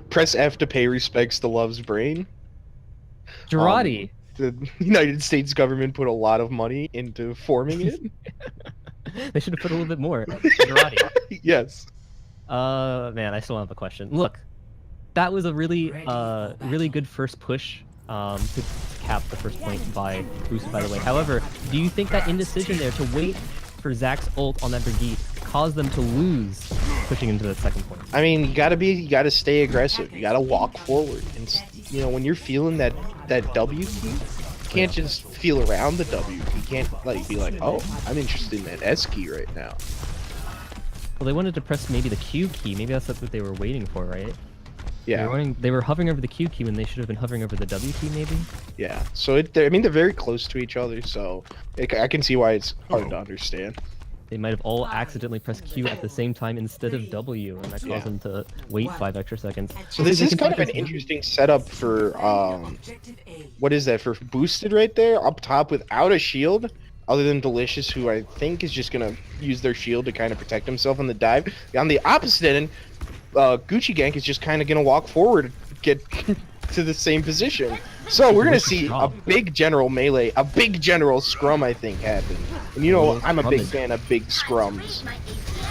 Press F to pay respects to Love's brain. Girardi! The United States government put a lot of money into forming it. They should have put a little bit more. Girardi. Yes. Man, I still have a question. Look, that was a really really good first push to cap the first point by Boost, by the way. However, do you think that indecision there to wait for Zach's ult on that Brigitte caused them to lose pushing into the second point? I mean, you gotta stay aggressive. You gotta walk forward, and you know when you're feeling that W key, you can't just feel around the W. You can't like be like, oh, I'm interested in that S key right now. Well, they wanted to press maybe the Q key. Maybe that's what they were waiting for, right? Yeah. They were hovering over the Q key when they should have been hovering over the W key, maybe. Yeah. So I mean, they're very close to each other, so I can see why it's hard to understand. They might have all accidentally pressed Q at the same time instead of W, and that caused them to wait 5 extra seconds. So this is kind of an interesting setup for what is that for Boosted right there up top without a shield, other than Delicious, who I think is just gonna use their shield to kind of protect himself on the dive. On the opposite end, Gucci Gank is just kind of gonna walk forward, get to the same position. So we're gonna see a big general melee, a big general scrum, I think, happen. And you know, I'm a big fan of big scrums.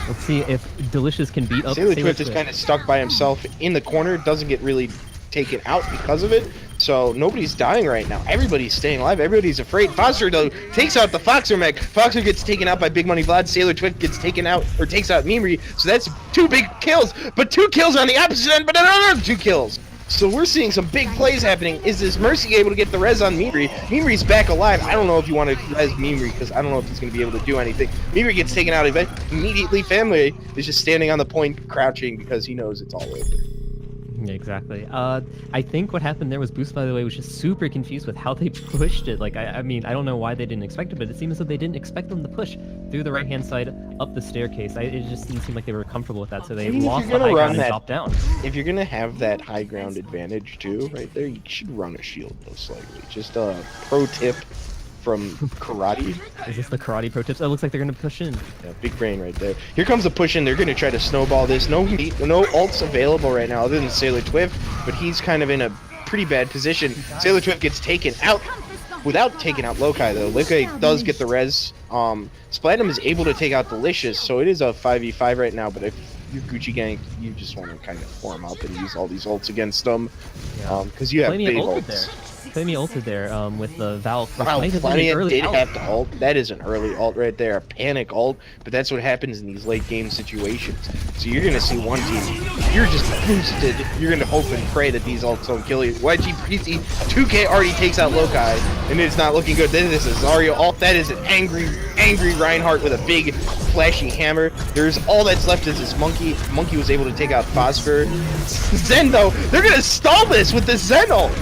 Let's see if Delicious can beat up. Sailor Twift is kind of stuck by himself in the corner, doesn't get really taken out because of it. So nobody's dying right now. Everybody's staying alive. Everybody's afraid. Foster though takes out the Foxer mech. Foxer gets taken out by Big Money Vlad. Sailor Twift gets taken out or takes out Mimri. So that's 2 big kills, but 2 kills on the opposite end, but another 2 kills. So we're seeing some big plays happening. Is this Mercy able to get the res on Mimri? Mimri's back alive. I don't know if you want to res Mimri because I don't know if he's going to be able to do anything. Mimri gets taken out immediately. Family is just standing on the point crouching because he knows it's all over. Yeah, exactly. I think what happened there was Boost, by the way, was just super confused with how they pushed it. Like, I mean, I don't know why they didn't expect it, but it seemed as though they didn't expect them to push through the right-hand side up the staircase. It just didn't seem like they were comfortable with that, so they lost the high ground and dropped down. If you're going to have that high ground advantage, too, right there, you should run a shield, most likely. Just a pro tip from Karate. Is this the Karate pro tips? Oh, it looks like they're going to push in. Yeah, big brain right there. Here comes the push in. They're going to try to snowball this. No ults available right now other than Sailor Twift, but he's kind of in a pretty bad position. Sailor Twift gets taken out without taking out Lokai, though. Lokai does get the res. Splatinum is able to take out Delicious, so it is a 5v5 right now, but if you're Gucci Gank, you just want to kind of form up and use all these ults against them, because you have big ults. Flamey ulted there with the Valk. Wow, Flamey did have to ult. That is an early ult right there, a panic ult, but that's what happens in these late game situations. So you're going to see one team, you're just boosted, you're going to hope and pray that these ults don't kill you. YG Preezy, 2K already takes out Lokai, and it's not looking good. Then this is Zarya ult, that is an angry Reinhardt with a big flashy hammer. There's all that's left is this Monkey. Monkey was able to take out Phosphor. Zen though, they're going to stall this with the Zen ult.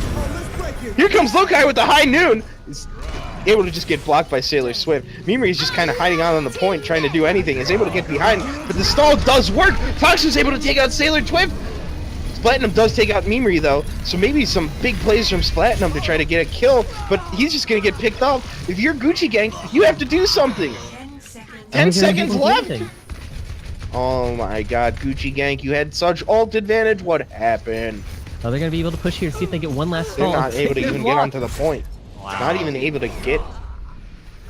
Here comes Lokai with the high noon. He's able to just get blocked by Sailor Swift. Mimri is just kind of hiding out on the point, trying to do anything. Is able to get behind, but the stall does work. Fox was able to take out Sailor Twift. Splatinum does take out Mimri though, so maybe some big plays from Splatinum to try to get a kill, but he's just gonna get picked up. If you're Gucci Gank, you have to do something. 10 seconds left. Oh my god, Gucci Gank, you had such ult advantage. What happened? Oh, they're going to be able to push here, see if they get one last stall. They're not able to even get onto the point. Wow. Not even able to get.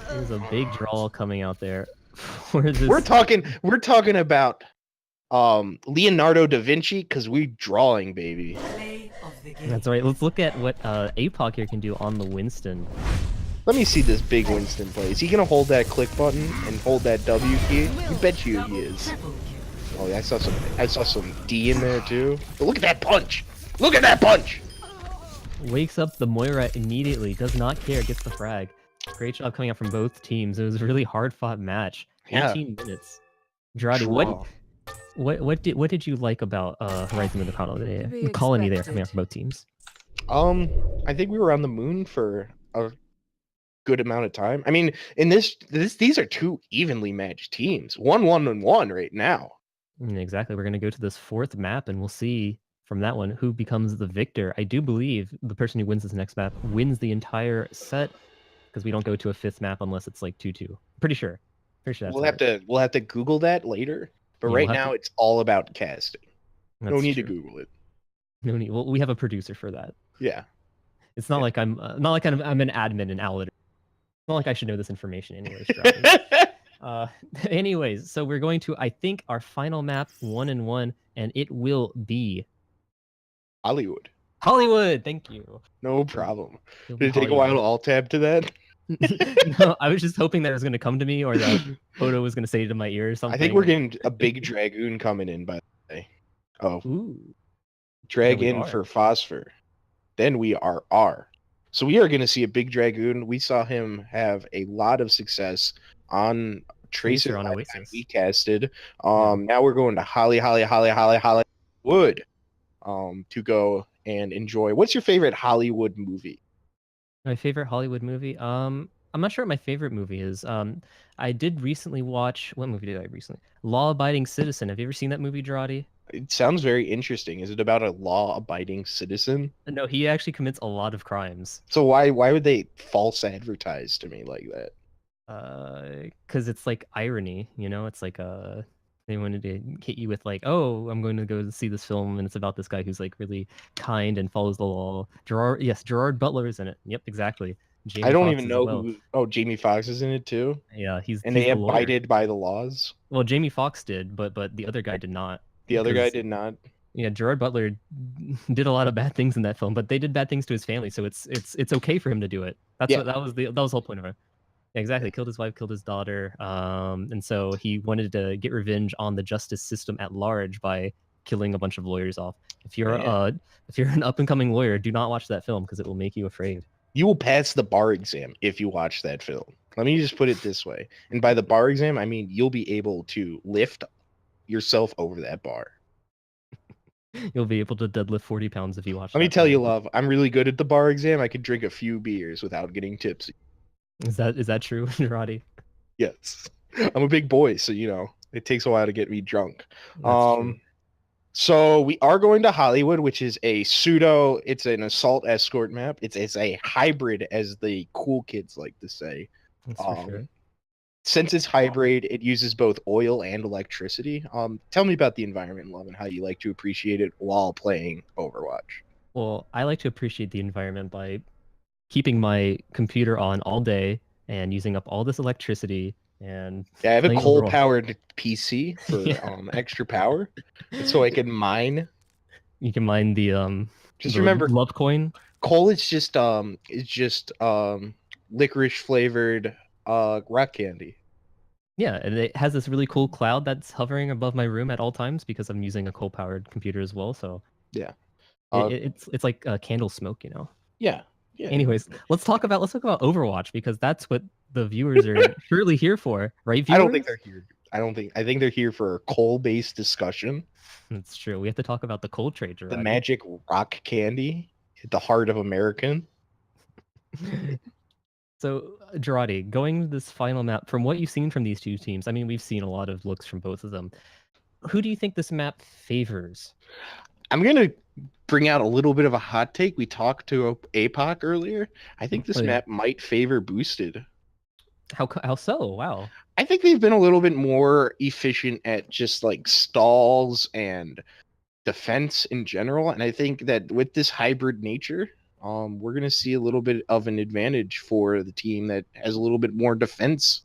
There's a big draw coming out there. Where is this? We're talking about Leonardo da Vinci because we're drawing, baby. That's right. Let's look at what APOC here can do on the Winston. Let me see this big Winston play. Is he going to hold that click button and hold that W key? You bet you he is. Oh yeah, I saw some D in there too. But look at that punch! Look at that punch! Wakes up the Moira immediately, does not care, gets the frag. Great job coming out from both teams. It was a really hard-fought match. 18 minutes. Gerardi, what did you like about Horizon of the Colony there coming out from both teams? I think we were on the moon for a good amount of time. I mean, in these are 2 evenly matched teams. 1-1-1 right now. Exactly. We're gonna go to this 4th map, and we'll see from that one who becomes the victor. I do believe the person who wins this next map wins the entire set, because we don't go to a 5th map unless it's like 2-2. Pretty sure that's we'll have to Google that later. But right now it's all about casting. No need to Google it. No need. Well, we have a producer for that. Yeah. It's not like I'm an admin in OWLET. It's not like I should know this information anyways. Anyways, so we're going to, I think, our final map 1-1, and it will be Hollywood. Hollywood. Thank you. No problem. It'll Did be it take a while to Hollywood. alt tab to that? No, I was just hoping that it was going to come to me or that Odo was going to say it in my ear or something. I think we're getting a big dragoon coming in, by the way. Oh. Ooh. Drag in for Phosphor. Then we are R. So we are going to see a big dragoon. We saw him have a lot of success on Tracer on Oasis. We casted. Now we're going to Hollywood to go and enjoy. What's your favorite Hollywood movie? My favorite Hollywood movie? I'm not sure what my favorite movie is. I did recently watch, what movie did I recently? Law Abiding Citizen. Have you ever seen that movie, Girardi? It sounds very interesting. Is it about a law-abiding citizen? No, he actually commits a lot of crimes. So why would they false advertise to me like that? Because it's like irony, you know? It's like they wanted to hit you with like, oh, I'm going to go see this film, and it's about this guy who's like really kind and follows the law. Gerard Butler is in it. Yep, exactly. Jamie I don't Foxx even know who. Oh, Jamie Foxx is in it too. Yeah, he's they abided by the laws. Well, Jamie Foxx did, but the other guy did not. The other guy did not. Yeah, Gerard Butler did a lot of bad things in that film, but they did bad things to his family, so it's okay for him to do it. That's what that was the whole point of it. Yeah, exactly. Killed his wife, killed his daughter, and so he wanted to get revenge on the justice system at large by killing a bunch of lawyers off. If you're an up and coming lawyer, do not watch that film because it will make you afraid. You will pass the bar exam if you watch that film. Let me just put it this way. And by the bar exam, I mean you'll be able to lift yourself over that bar. You'll be able to deadlift 40 pounds if you watch. Let me tell you, love, I'm really good at the bar exam. I could drink a few beers without getting tipsy. Is that true, Roddy? Yes. I'm a big boy, so you know, it takes a while to get me drunk. That's true. So we are going to Hollywood, which is it's an assault escort map. It's a hybrid, as the cool kids like to say. That's for sure. Since it's hybrid, it uses both oil and electricity. Tell me about the environment, love, and how you like to appreciate it while playing Overwatch. Well, I like to appreciate the environment by keeping my computer on all day and using up all this electricity. And I have a coal-powered PC for extra power, so I can mine. You can mine the Just remember, love coin. Coal is just licorice flavored rock candy. Yeah, and it has this really cool cloud that's hovering above my room at all times because I'm using a coal-powered computer as well. So yeah, it's like candle smoke, you know. Yeah. Anyways, let's talk about Overwatch because that's what the viewers are surely here for, right? Viewers? I don't think they're here. I think they're here for a coal-based discussion. That's true. We have to talk about the coal trade, the magic rock candy at the heart of American. So, Girardi, going to this final map, from what you've seen from these two teams, I mean, we've seen a lot of looks from both of them. Who do you think this map favors? I'm going to bring out a little bit of a hot take. We talked to APOC earlier. I think this map might favor Boosted. How so? Wow. I think they've been a little bit more efficient at just like stalls and defense in general. And I think that with this hybrid nature, we're going to see a little bit of an advantage for the team that has a little bit more defense.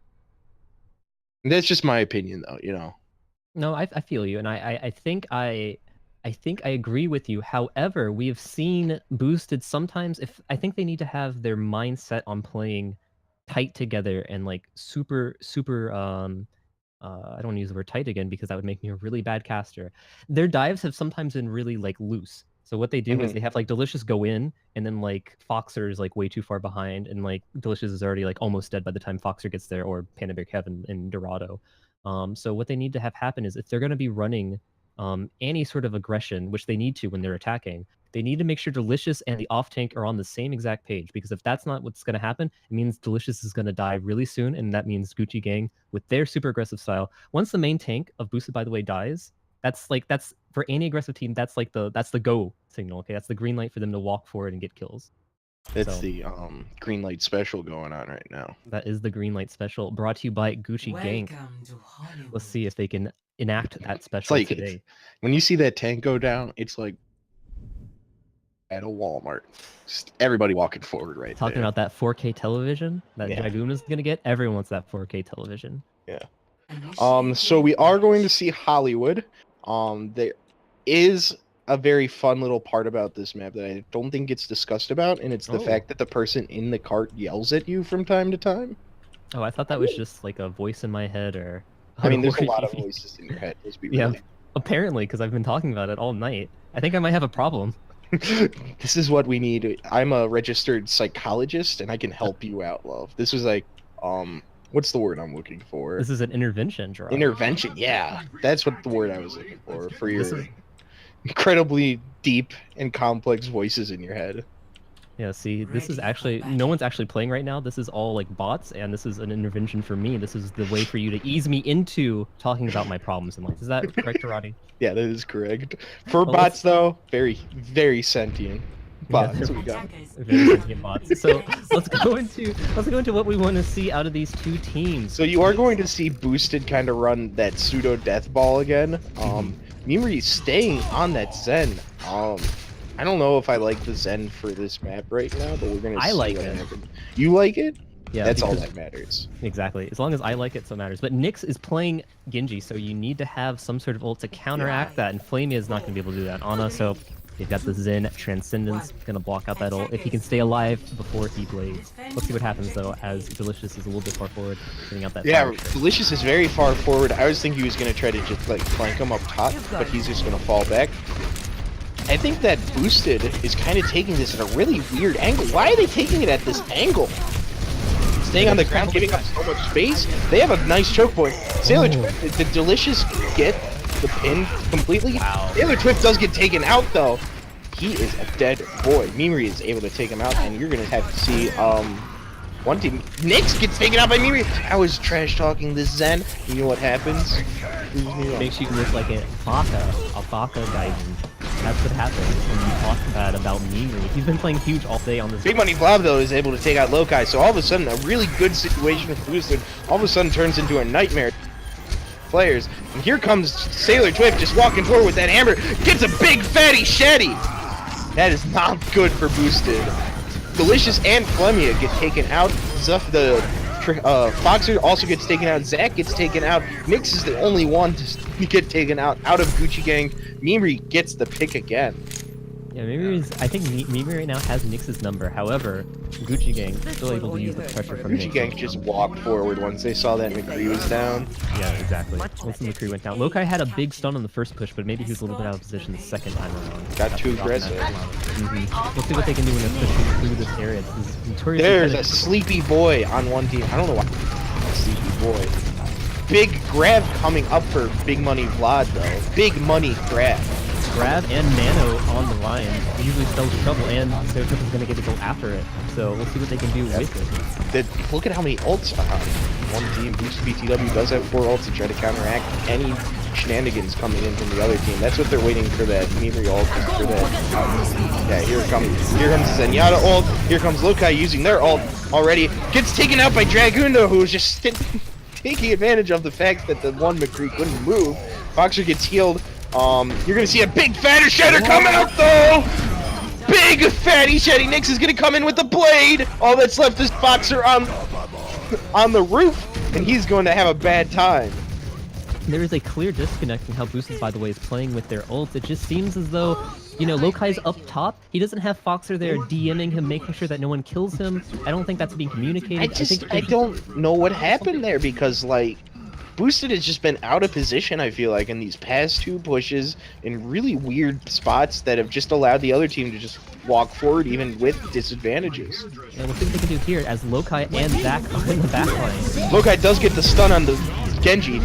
And that's just my opinion, though, you know. No, I feel you. And I think I agree with you. However, we have seen Boosted sometimes. I think they need to have their mindset on playing tight together and like super I don't want to use the word tight again because that would make me a really bad caster. Their dives have sometimes been really like loose. So what they do is they have like Delicious go in and then like Foxer is like way too far behind and like Delicious is already like almost dead by the time Foxer gets there, or Panda Bear Kevin in Dorado. So what they need to have happen is if they're going to be running any sort of aggression, which they need to when they're attacking, they need to make sure Delicious and the off tank are on the same exact page, because if that's not what's going to happen, it means Delicious is going to die really soon, and that means Gucci Gang with their super aggressive style. Once the main tank of Boosted, by the way, dies, that's for any aggressive team, that's the go signal. Okay, that's the green light for them to walk forward and get kills. That's the green light special going on right now. That is the green light special, brought to you by Gucci Gang. Let's see if they can enact that special today. When you see that tank go down, it's like at a Walmart. Just everybody walking forward right Talking there. about that 4K television that Dragoon is going to get. Everyone wants that 4K television. Yeah. So we are going to see Hollywood. There is a very fun little part about this map that I don't think gets discussed about, and it's the fact that the person in the cart yells at you from time to time. Oh, I thought that was just like a voice in my head, or. I mean, there's a lot of voices in your head. Let's be real. Yeah, apparently, because I've been talking about it all night. I think I might have a problem. This is what we need. I'm a registered psychologist, and I can help you out, love. This was like, what's the word I'm looking for? This is an intervention, Gerard. Intervention, yeah. That's what the word I was looking for your incredibly deep and complex voices in your head. Yeah, see, this is actually, no one's actually playing right now. This is all like bots, and this is an intervention for me. This is the way for you to ease me into talking about my problems in life. Is that correct, Karate? Yeah, that is correct. For bots, though, very, very sentient bots. Yeah, we got. Very sentient bots. So let's go into what we want to see out of these two teams. So you are going to see Boosted kind of run that pseudo death ball again. Mimri staying on that Zen. I don't know if I like the Zen for this map right now, but we're gonna see what happens. You like it? Yeah, that's all that matters. Exactly. As long as I like it, so it matters. But Nyx is playing Genji, so you need to have some sort of ult to counteract that, and Flamia is not going to be able to do that. Ana, so you've got the Zen Transcendence going to block out that ult if he can stay alive before he blades. Let's see what happens, though, as Delicious is a little bit far forward, getting out that Yeah, Delicious is very far forward. I was thinking he was going to try to just, like, flank him up top, but he's just going to fall back. I think that Boosted is kind of taking this at a really weird angle. Why are they taking it at this angle? Staying on the ground, giving up so much space. They have a nice choke point. Sailor Twift, did Delicious get the pin completely? Wow. Sailor Twift does get taken out, though. He is a dead boy. Mimri is able to take him out, and you're going to have to see one team. Nyx gets taken out by Mimri. I was trash-talking this Zen. You know what happens? Makes you look like a Baka guy. That's what happens when you talk bad about Mimri. He's been playing huge all day on this. Big Money Blob, though, is able to take out Lokai, so all of a sudden, a really good situation for Boosted all of a sudden turns into a nightmare. Players, and here comes Sailor Twift just walking forward with that hammer, gets a big fatty shetty. That is not good for Boosted. Delicious and Flemia get taken out. Zuff, the Foxer also gets taken out. Zach gets taken out. Nyx is the only one to get taken out of Gucci Gang. Mimri gets the pick again. Yeah, I think Mimri right now has Nyx's number. However, Gucci Gang is still able to use the pressure from Gucci Gang just walked forward once they saw that McCree was down. Yeah, exactly. Once the McCree went down. Lokai had a big stun on the first push, but maybe he was a little bit out of position the second time around. Got too aggressive. We'll see what they can do when they're pushing through this area. There's a sleepy boy on one team. I don't know why. Sleepy boy. Big grab coming up for Big Money Vlad, though. Big money grab. Grab and Nano on the line usually spells trouble, and Sailor Twift is going to get to go after it. So we'll see what they can do with it. Look at how many ults are on one team. Boost BTW does have 4 ults to try to counteract any shenanigans coming in from the other team. That's what they're waiting for, that Mimri ult, for that. Yeah, here it comes. Here comes Zenyatta ult. Here comes Lokai using their ult already. Gets taken out by Dragoon, though, who was just taking advantage of the fact that the one McCree couldn't move. Foxer gets healed. You're gonna see a big fatty shedder coming out, though! Big fatty sheddy. Nyx is gonna come in with the blade! All that's left is Foxer on the roof, and he's going to have a bad time. There is a clear disconnect in how Boosted, by the way, is playing with their ults. It just seems as though, you know, Lokai's up top. He doesn't have Foxer there DMing him, making sure that no one kills him. I don't think that's being communicated. I don't know what happened there, because, like, Boosted has just been out of position, I feel like, in these past 2 pushes in really weird spots that have just allowed the other team to just walk forward even with disadvantages. And we'll see what they can do here as Lokai and Zach are in the backline. Lokai does get the stun on the Genji,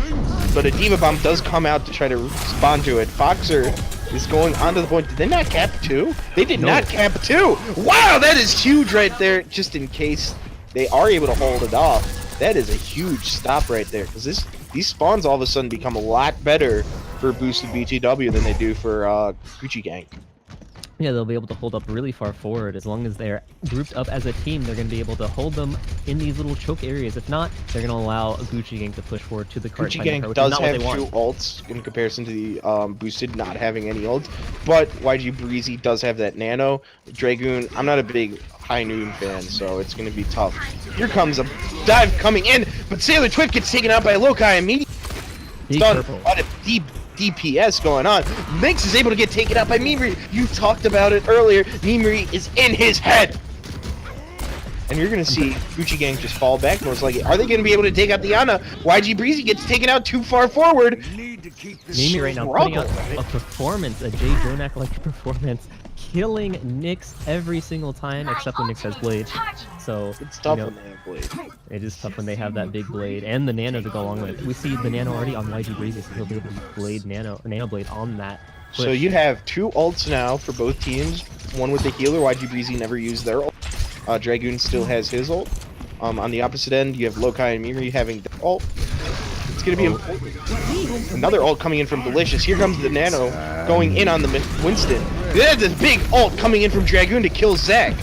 but a Diva Bomb does come out to try to respond to it. Foxer is going onto the point. Did they not cap 2? They did not cap 2! Wow, that is huge right there, just in case they are able to hold it off. That is a huge stop right there, because these spawns all of a sudden become a lot better for Boosted BTW than they do for Gucci Gang. Yeah, they'll be able to hold up really far forward. As long as they're grouped up as a team, they're going to be able to hold them in these little choke areas. If not, they're going to allow Gucci Gang to push forward to the cart. Gucci Gang does have 2 ults in comparison to the Boosted not having any ults, but YG Breezy does have that Nano. Dragoon, I'm not a big High Noon fan, so it's going to be tough. Here comes a dive coming in, but Sailor Twift gets taken out by Lokai immediately. Stun, but a deep DPS going on. Nyx is able to get taken out by Mimri. You talked about it earlier. Mimri is in his head. And you're going to see Gucci Gang just fall back most likely. Are they going to be able to take out the Ana? YG Breezy gets taken out too far forward. Mimri right now putting out a performance, a Jay Jonak-like performance, killing Nyx every single time except when Nyx has Blade. So it's tough when they have Blade. It is tough when they have that big Blade and the Nano to go along with it. We see the Nano already on YG Breezy, so he'll be able to Blade Nano Blade on that. So you have 2 ults now for both teams. One with the healer. YG Breezy never used their ult. Dragoon still has his ult. On the opposite end, you have Lokai and Mimri having their ult. It's going to be important. Another ult coming in from Delicious. Here comes the Nano going in on the Winston. There's this big ult coming in from Dragoon to kill Zac.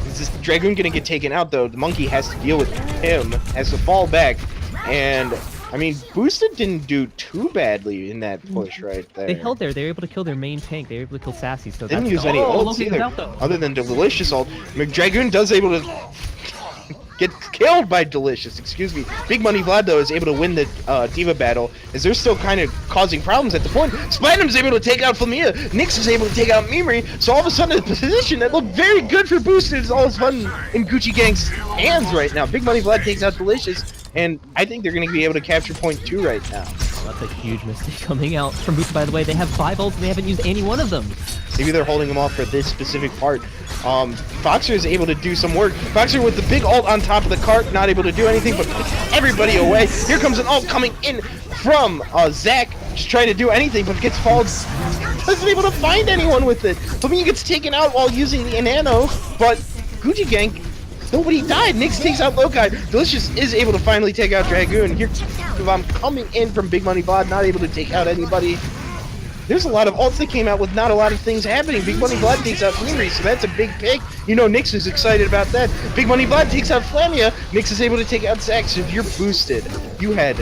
Is this Dragoon going to get taken out, though? The Monkey has to deal with him, has to fall back. And, I mean, Boosted didn't do too badly in that push right there. They held there. They were able to kill their main tank. They were able to kill Sassy. So didn't use any ults either, other than Delicious ult. Dragoon does able to get killed by Delicious, excuse me. Big Money Vlad, though, is able to win the Diva battle, as they're still kind of causing problems at the point. Splatinum's able to take out Flamia. Nyx is able to take out Mimri, so all of a sudden a position that looked very good for Boosted is all of a sudden in Gucci Gang's hands right now. Big Money Vlad takes out Delicious, and I think they're going to be able to capture point 2 right now. That's a huge mistake coming out from Boosted, by the way. They have 5 ults and they haven't used any one of them. Maybe they're holding them off for this specific part. Foxer is able to do some work. Foxer with the big ult on top of the cart, not able to do anything but push everybody away. Here comes an ult coming in from Zac, just trying to do anything, but gets followed. Doesn't able to find anyone with it. Flamingo gets taken out while using the Nano, but Gucci Gang, nobody died. Nyx takes out Lokai. Delicious is able to finally take out Dragoon. Here, coming in from Big Money Vlad, not able to take out anybody. There's a lot of ults that came out with not a lot of things happening. Big Money Vlad takes out Mimri, so that's a big pick. You know Nyx is excited about that. Big Money Vlad takes out Flamia. Nyx is able to take out Zac, so if you're boosted, you had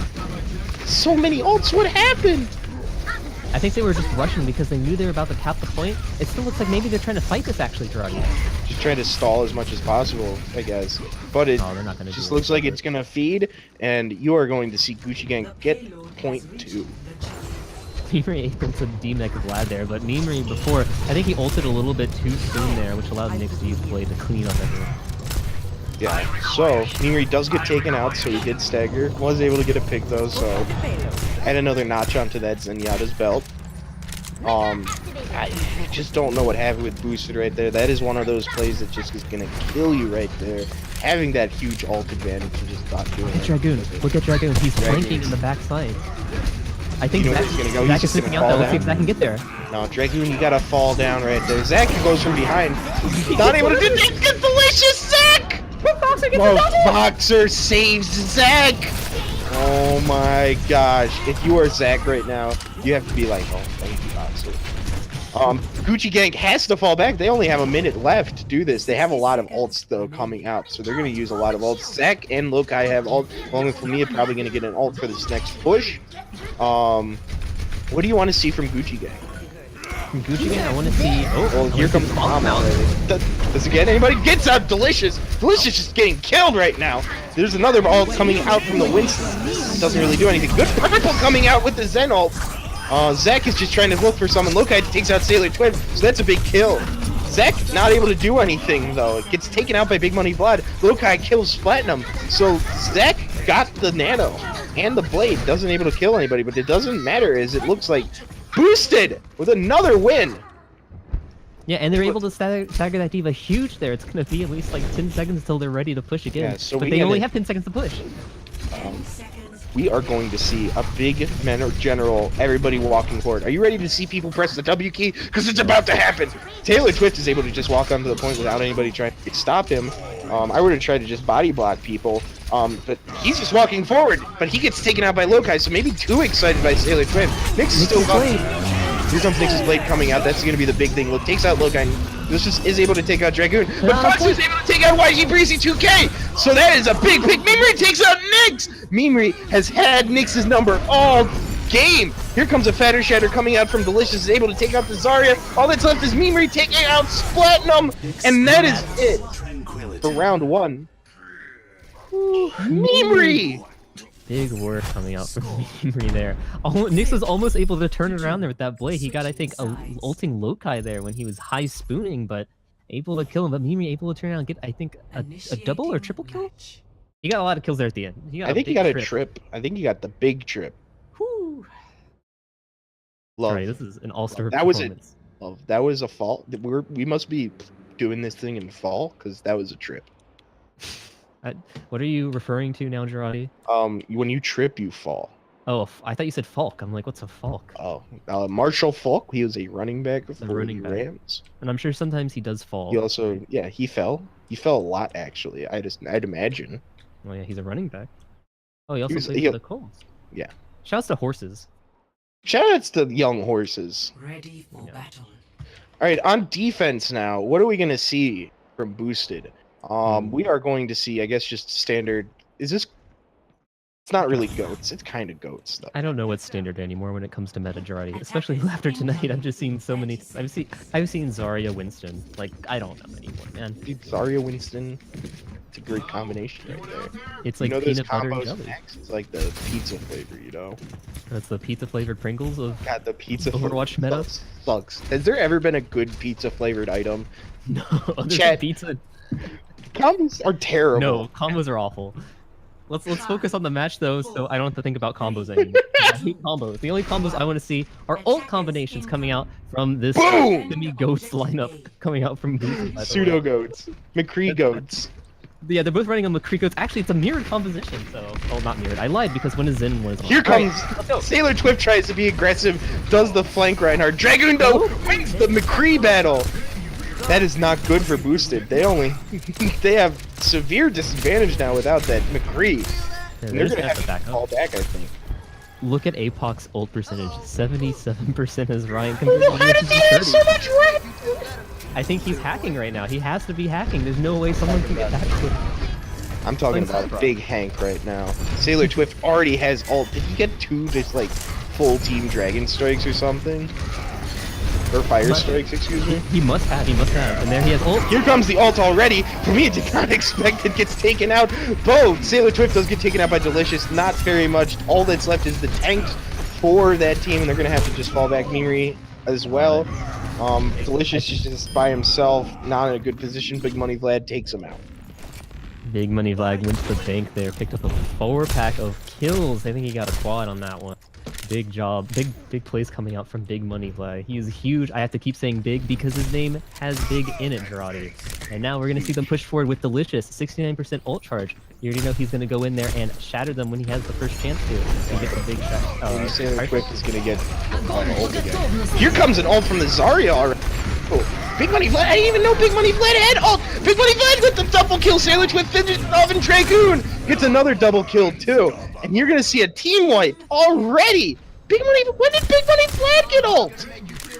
so many ults. What happened? I think they were just rushing because they knew they were about to cap the point. It still looks like maybe they're trying to fight this actually, Gerardi. Just trying to stall as much as possible, I guess. But it just looks like it's going to feed, and you are going to see Gucci Gang get point 2. Mimri able to demech Vlad there, but Mimri before, I think he ulted a little bit too soon there, which allowed Nyx to use Blade to clean up everyone. Yeah, so Mimri does get taken out, so he did stagger. Was able to get a pick though, so add another notch onto that Zenyatta's belt. I just don't know what happened with Boosted right there. That is one of those plays that just is gonna kill you right there. Having that huge ult advantage and just not doing it. Look at Dragoon. Look at Dragoon. He's flanking in the backside. I think Zac is slipping out there. Let's see if Zac can get there. No, Dragoon, you gotta fall down right there. Zac goes from behind. Not able to do that. Good delicious Zac! Boxer saves Zac! Oh my gosh. If you are Zac right now, you have to be like, oh, thank you, Boxer. Gucci Gang has to fall back. They only have a minute left to do this. They have a lot of ults, though, coming out, so they're going to use a lot of ults. Zac and Lokai have ult, along with Flamia probably going to get an ult for this next push. What do you want to see from Gucci Gang? From Gucci Gang, I want to see... Oh, well, here comes Bomb out. Does it get anybody? Gets out Delicious! Delicious is getting killed right now! There's another ult coming out from the Winston. Doesn't really do anything. Good purple coming out with the Zen ult. Zac is just trying to look for someone. Lokai takes out Sailor Twin, so that's a big kill. Zac not able to do anything, though. It gets taken out by Big Money Vlad. Lokai kills Platinum. So Zac got the Nano and the Blade. Doesn't able to kill anybody, but it doesn't matter as it looks like Boosted with another win. Yeah, and they're able to stagger that Diva huge there. It's going to be at least like 10 seconds until they're ready to push again. Yeah, so but they only have 10 seconds to push. We are going to see a big general, everybody walking forward. Are you ready to see people press the W key? Because it's about to happen. Taylor Twist is able to just walk onto the point without anybody trying to stop him. I would have tried to just body block people, but he's just walking forward. But he gets taken out by Lokai, so maybe too excited by Sailor Twin. Nyx is still going. Here comes Nyx's Blade coming out. That's going to be the big thing. Look, takes out Lokai. This just is able to take out Dragoon. But Fox is able to take out YG Breezy 2K. So that is a big pick. Mimri takes out Nyx. Mimri has had Nyx's number all game. Here comes a Fatter Shatter coming out from Delicious. Is able to take out the Zarya. All that's left is Mimri taking out Platinum. And that is it for round 1. Mimri Big work coming out from Mimri there. Nyx was almost able to turn it around there with that blade. He got, I think, a ulting Lokai there when he was high spooning, but able to kill him. But Mimri able to turn around and get, I think, a double or triple kill? He got a lot of kills there at the end. I think he got a trip. I think he got the big trip. Whew. Love. Right, this is an all-star performance. That was a fall. We must be doing this thing in fall, because that was a trip. What are you referring to now, Girardi? When you trip, you fall. Oh, I thought you said Falk. I'm like, what's a Falk? Oh, Marshall Falk. He was a running back for the Rams. And I'm sure sometimes he does fall. He also, yeah, he fell. He fell a lot, actually. I'd imagine. Oh yeah, he's a running back. Oh, he also plays for the Colts. Yeah. Shouts to horses. Shoutouts to young horses. Ready for battle. All right, on defense now. What are we gonna see from Boosted? We are going to see, I guess, just standard. Is this? It's not really goats. It's kind of goats, though. I don't know what's standard anymore when it comes to meta, Girardi. Especially after tonight, I've just seen so many. I've seen Zarya Winston. Like, I don't know anymore, man. Dude, Zarya Winston. It's a great combination right there. It's like peanut butter and jelly. It's like the pizza flavor, you know. That's the pizza flavored Pringles of the pizza Overwatch meta. Sucks. Has there ever been a good pizza flavored item? No, there's pizza. Combos are terrible. No, combos are awful. Let's focus on the match though, so I don't have to think about combos anymore. I hate combos. The only combos I want to see are ult combinations coming out from this semi goats lineup coming out from Boost. Pseudo goats, McCree goats. Yeah, they're both running on McCree goats. Actually, it's a mirrored composition, so not mirrored. I lied because when a Zen was here comes Sailor Twift tries to be aggressive, does the flank Reinhardt. Dragoon though wins the McCree battle. That is not good for Boosted. They have severe disadvantage now without that McCree. Yeah, and they're gonna have to fall back, I think. Look at Apoc's ult percentage. 77% as Ryan compared to how does he have so much red? I think he's hacking right now. He has to be hacking. There's no way someone can get that quick. I'm talking about Big Hank right now. Sailor Twift already has ult. Did he get 2 just like full team Dragon Strikes or something? Or Fire Strikes, excuse me? He must have. And there he has ult. Here comes the ult already. For me, I did not expect it gets taken out. Both Sailor Twift does get taken out by Delicious. Not very much. All that's left is the tanks for that team, and they're going to have to just fall back. Mimri as well. Delicious is just by himself, not in a good position. Big Money Vlad takes him out. Big Money Vlad went to the bank there. Picked up a 4-pack of kills. I think he got a quad on that one. Big job. Big plays coming out from Big Money Vlad. He is huge. I have to keep saying big because his name has big in it, Girardi. And now we're going to see them push forward with Delicious. 69% ult charge. You already know he's going to go in there and shatter them when he has the first chance to. And get the big shot. Sailor Quick is going to get an ult again. Here comes an ult from the Zarya already. Oh, Big Money Vlad. I didn't even know Big Money Vlad had ult. Big Money Vlad with the double kill. Sailor Twift finishes off, and Dragoon gets another double kill too. And you're going to see a team wipe already. When did Big Money Vlad get ult?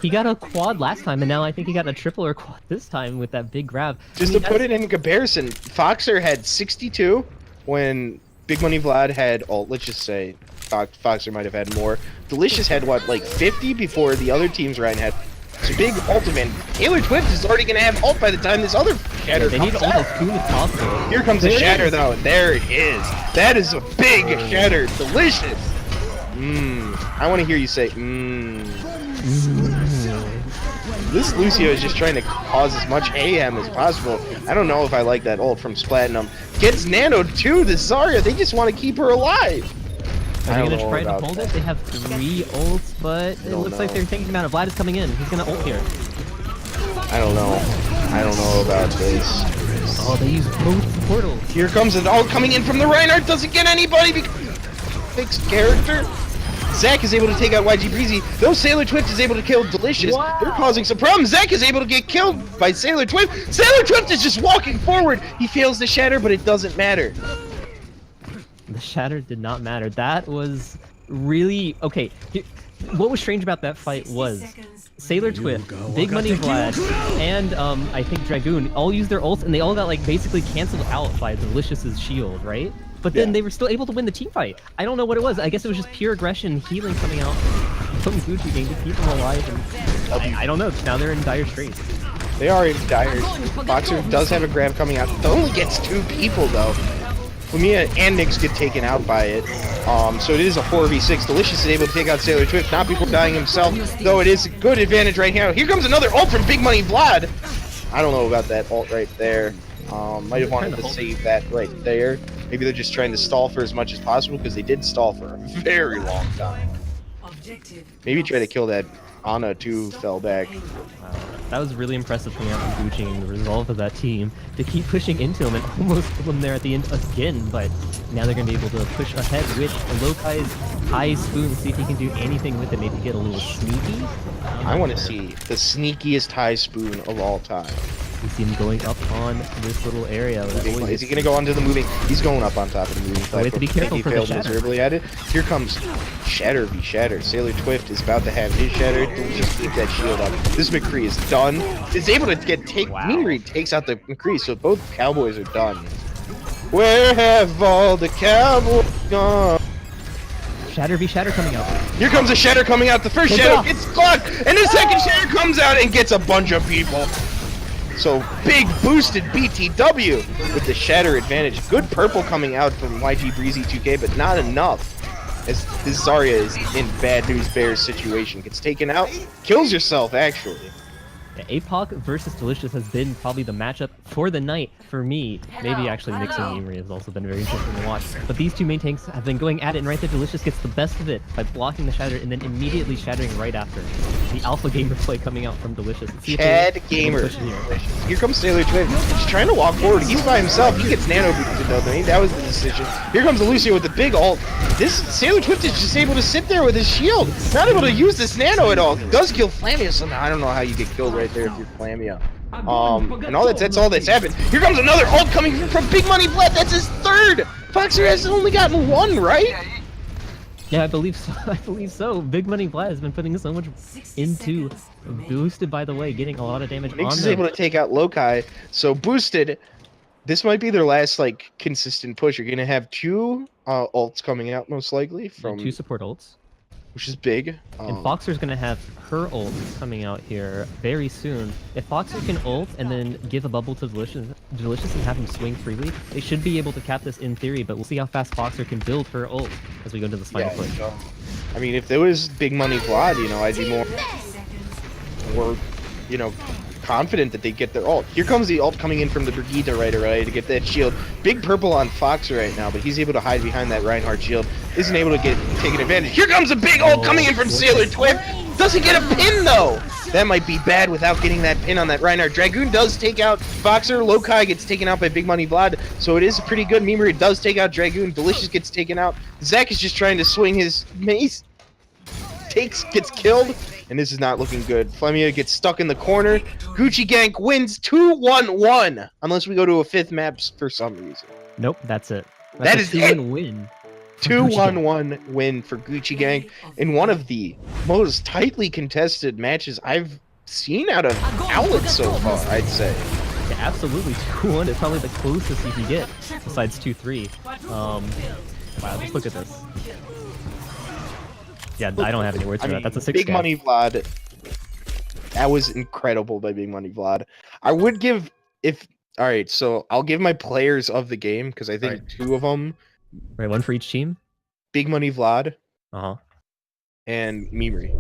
He got a quad last time, and now I think he got a triple or quad this time with that big grab. Just to put it in comparison, Foxer had 62 when Big Money Vlad had ult. Let's just say Foxer might have had more. Delicious had what, like 50 before the other team's Ryan had. It's a big ultimate. Sailor Twift is already going to have ult by the time this other shatter they need ult as soon as possible. Here comes the shatter though. There it is. That is a big shatter. Delicious. I want to hear you say This Lucio is just trying to cause as much mayhem as possible. I don't know if I like that ult from Splatinum. Gets nanoed too, the Zarya. They just want to keep her alive. Are they going to try to hold it? They have 3 ults, but it looks like they're thinking about it. Vlad is coming in. He's going to ult here. I don't know. I don't know about this. Oh, they use both portals. Here comes an ult coming in from the Reinhardt. Doesn't get anybody because fixed character. Zach is able to take out YG Breezy. Though Sailor Twift is able to kill Delicious, they're causing some problems. Zach is able to get killed by Sailor Twift. Sailor Twift is just walking forward. He fails the shatter, but it doesn't matter. The shatter did not matter. That was really... Okay, what was strange about that fight was Sailor Twift, Big Money Vlad, and I think Dragoon all used their ults, and they all got like basically canceled out by Delicious's shield, right? But then they were still able to win the team fight. I don't know what it was. I guess it was just pure aggression, healing coming out from Gucci Gang to keep them alive. And I don't know. Now they're in dire straits. They are in dire. Boxer does have a grab coming out. It only gets 2 people though. Lumia and Nyx get taken out by it. So it is a 4v6. Delicious is able to take out Sailor Twift, not before dying himself, though it is a good advantage right now. Here comes another ult from Big Money Vlad. I don't know about that ult right there. Might have wanted to save that right there. Maybe they're just trying to stall for as much as possible, because they did stall for a very long time. Maybe try to kill that Ana too, fell back. Wow. That was really impressive coming out from Gucci and the resolve of that team to keep pushing into him and almost kill him there at the end again, but now they're going to be able to push ahead with Lokai's high spoon, see if he can do anything with it, maybe get a little sneaky. I want to see the sneakiest high spoon of all time. We see him going up on this little area. Is he going to go onto the moving? He's going up on top of the moving platform. We have to be careful for the shatter. Miserably at it. Here comes Shatter v Shatter. Sailor Twift is about to have his Shatter. Just keep that shield up. This McCree is done. Is able to take. Wow. Mean takes out the McCree, so both Cowboys are done. Where have all the Cowboys gone? Shatter v Shatter coming out. Here comes a Shatter coming out. The first Shatter gets clocked, and the second Shatter comes out and gets a bunch of people. So big boosted BTW with the Shatter advantage. Good purple coming out from YG Breezy 2K, but not enough. As this Zarya is in bad news bears situation. Gets taken out, kills herself actually. Yeah, APOC versus Delicious has been probably the matchup for the night for me. Maybe actually Nyx and Emery has also been very interesting to watch. But these two main tanks have been going at it, and right there Delicious gets the best of it by blocking the Shatter and then immediately shattering right after. The Alpha Gamer play coming out from Delicious. Chad Gamer. Here comes Sailor Twift. He's trying to walk forward. He's by himself. He gets nano boosted though. That was the decision. Here comes Lucio with the big ult. This Sailor Twift is just able to sit there with his shield. Not able to use this nano at all. Does kill Flamia somehow. I don't know how you get killed right there if you're Flamia. And all that's all that's happened. Here comes another ult coming from Big Money Vlad. That's his third. Foxer has only gotten one, right? Yeah, I believe so. I believe so. Big Money Vlad has been putting so much into boosted, by the way, getting a lot of damage on them. Nyx is able to take out Lokai. So boosted. This might be their last like consistent push. You're gonna have two ults coming out most likely from two support ults, which is big. And Foxer's gonna have her ult coming out here very soon. If Foxer can ult and then give a bubble to Delicious and have him swing freely, they should be able to cap this in theory, but we'll see how fast Foxer can build her ult as we go into the final push. I mean, if there was Big Money Vlad, you know, I'd be more, you know, confident that they get their ult. Here comes the ult coming in from the Brigitte right away to get that shield. Big purple on Foxer right now, but he's able to hide behind that Reinhardt shield. Isn't able to take an advantage. Here comes a big ult coming in from Sailor Twift. Doesn't get a pin though. That might be bad without getting that pin on that Reinhardt. Dragoon does take out Foxer. Lokai gets taken out by Big Money Vlad, so it is pretty good. Memory does take out Dragoon. Delicious gets taken out. Zach is just trying to swing his mace. Gets killed, and this is not looking good. Flemia gets stuck in the corner. Gucci Gank wins 2-1-1, unless we go to a fifth map for some reason. Nope, that's it. That is a 2-1 win. 2-1-1 win for Gucci Gank in one of the most tightly contested matches I've seen out of OWLET so far, I'd say. Yeah, absolutely. 2-1 is probably the closest you can get, besides 2-3. Wow, just look at this. Yeah, I don't have any words for that. That's a 6. Big Money Vlad. That was incredible by Big Money Vlad. I would give alright, so I'll give my players of the game because I think two of them. Right, one for each team. Big Money Vlad. And Mimri.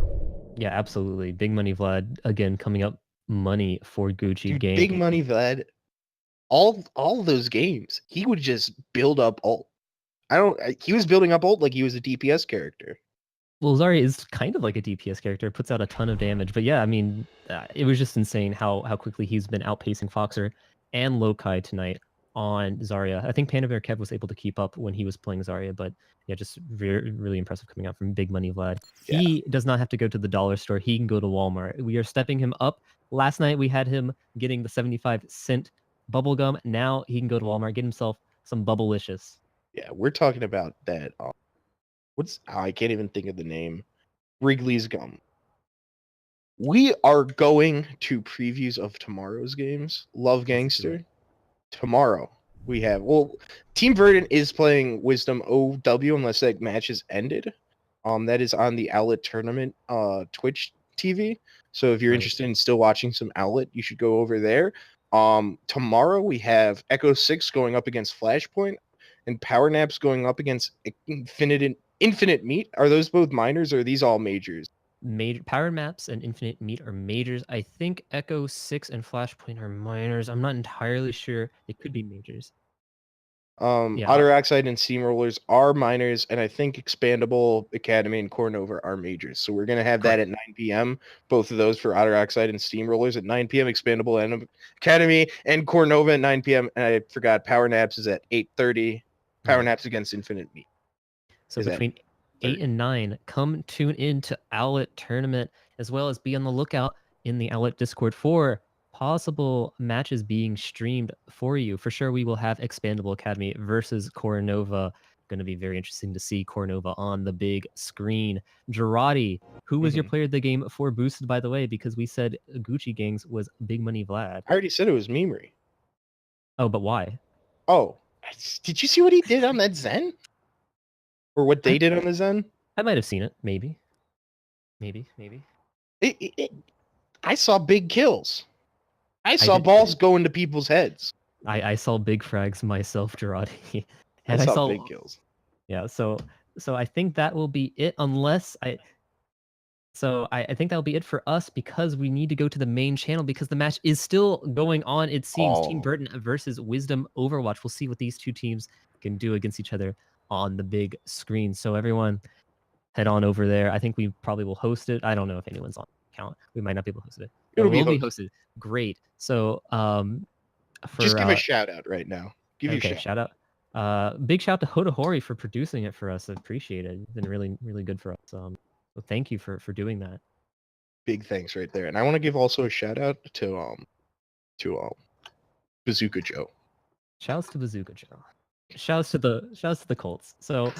Yeah, absolutely. Big Money Vlad again coming up money for Gucci Gank. Big Money Vlad. All those games, he would just build up ult. He was building up ult like he was a DPS character. Well, Zarya is kind of like a DPS character, puts out a ton of damage. But yeah, I mean, it was just insane how quickly he's been outpacing Foxer and Lokai tonight on Zarya. I think Panda Bear Kev was able to keep up when he was playing Zarya, but yeah, just really impressive coming out from Big Money Vlad. Yeah. He does not have to go to the dollar store. He can go to Walmart. We are stepping him up. Last night, we had him getting the 75-cent bubblegum. Now he can go to Walmart, get himself some Bubblicious. Yeah, we're talking about that. I can't even think of the name. Wrigley's gum. We are going to previews of tomorrow's games. Love Gangster. Tomorrow we have Team Verdant is playing Wisdom OW unless that match is ended. That is on the OWLET tournament Twitch TV. So if you're interested in still watching some OWLET, you should go over there. Tomorrow we have Echo 6 going up against Flashpoint. and Power Naps going up against Infinite Meat. Are those both minors, or are these all majors? Major Power Maps and Infinite Meat are majors. I think Echo 6 and Flashpoint are minors. I'm not entirely sure. They could be majors. Yeah. Otter Oxide and Steamrollers are minors, and I think Expandable Academy and Cornova are majors. So we're gonna have that at 9 p.m. Both of those for Otter Oxide and Steamrollers at 9 p.m. Expandable and Academy and Cornova at 9 p.m. And I forgot Power Naps is at 8:30. Power Naps against Infinite Meat. So between 8 and 9, come tune in to OWLET Tournament, as well as be on the lookout in the OWLET Discord for possible matches being streamed for you. For sure, we will have Expandable Academy versus Cornova. Going to be very interesting to see Cornova on the big screen. Girardi, who was your player of the game for Boosted, by the way, because we said Gucci Gangs was Big Money Vlad. I already said it was Memery. Oh, but why? Oh, did you see what he did on that Zen? Or what they did on the Zen? I might have seen it. Maybe. I saw big kills. I saw balls go into people's heads. I saw big frags myself, Girardi. And I saw big kills. Yeah, so I think that will be it, unless I think that'll be it for us, because we need to go to the main channel because the match is still going on. It seems Team Burton versus Wisdom Overwatch. We'll see what these two teams can do against each other on the big screen. So everyone, head on over there. I think we probably will host it. I don't know if anyone's on account. We might not be able to host it. It'll be hosted. Great. So just give a shout out right now. Give you a shout out. Big shout out to Hodahori for producing it for us. I appreciate it. It's been really, really good for us. So thank you for doing that. Big thanks right there. And I want to give also a shout out to Bazooka Joe. Shouts to Bazooka Joe. Shouts to the Colts. So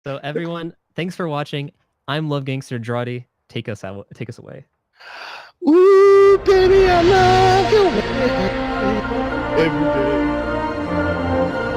everyone, thanks for watching. I'm Love Gangster Girardi. Take us away. Ooh, baby, I love you every day.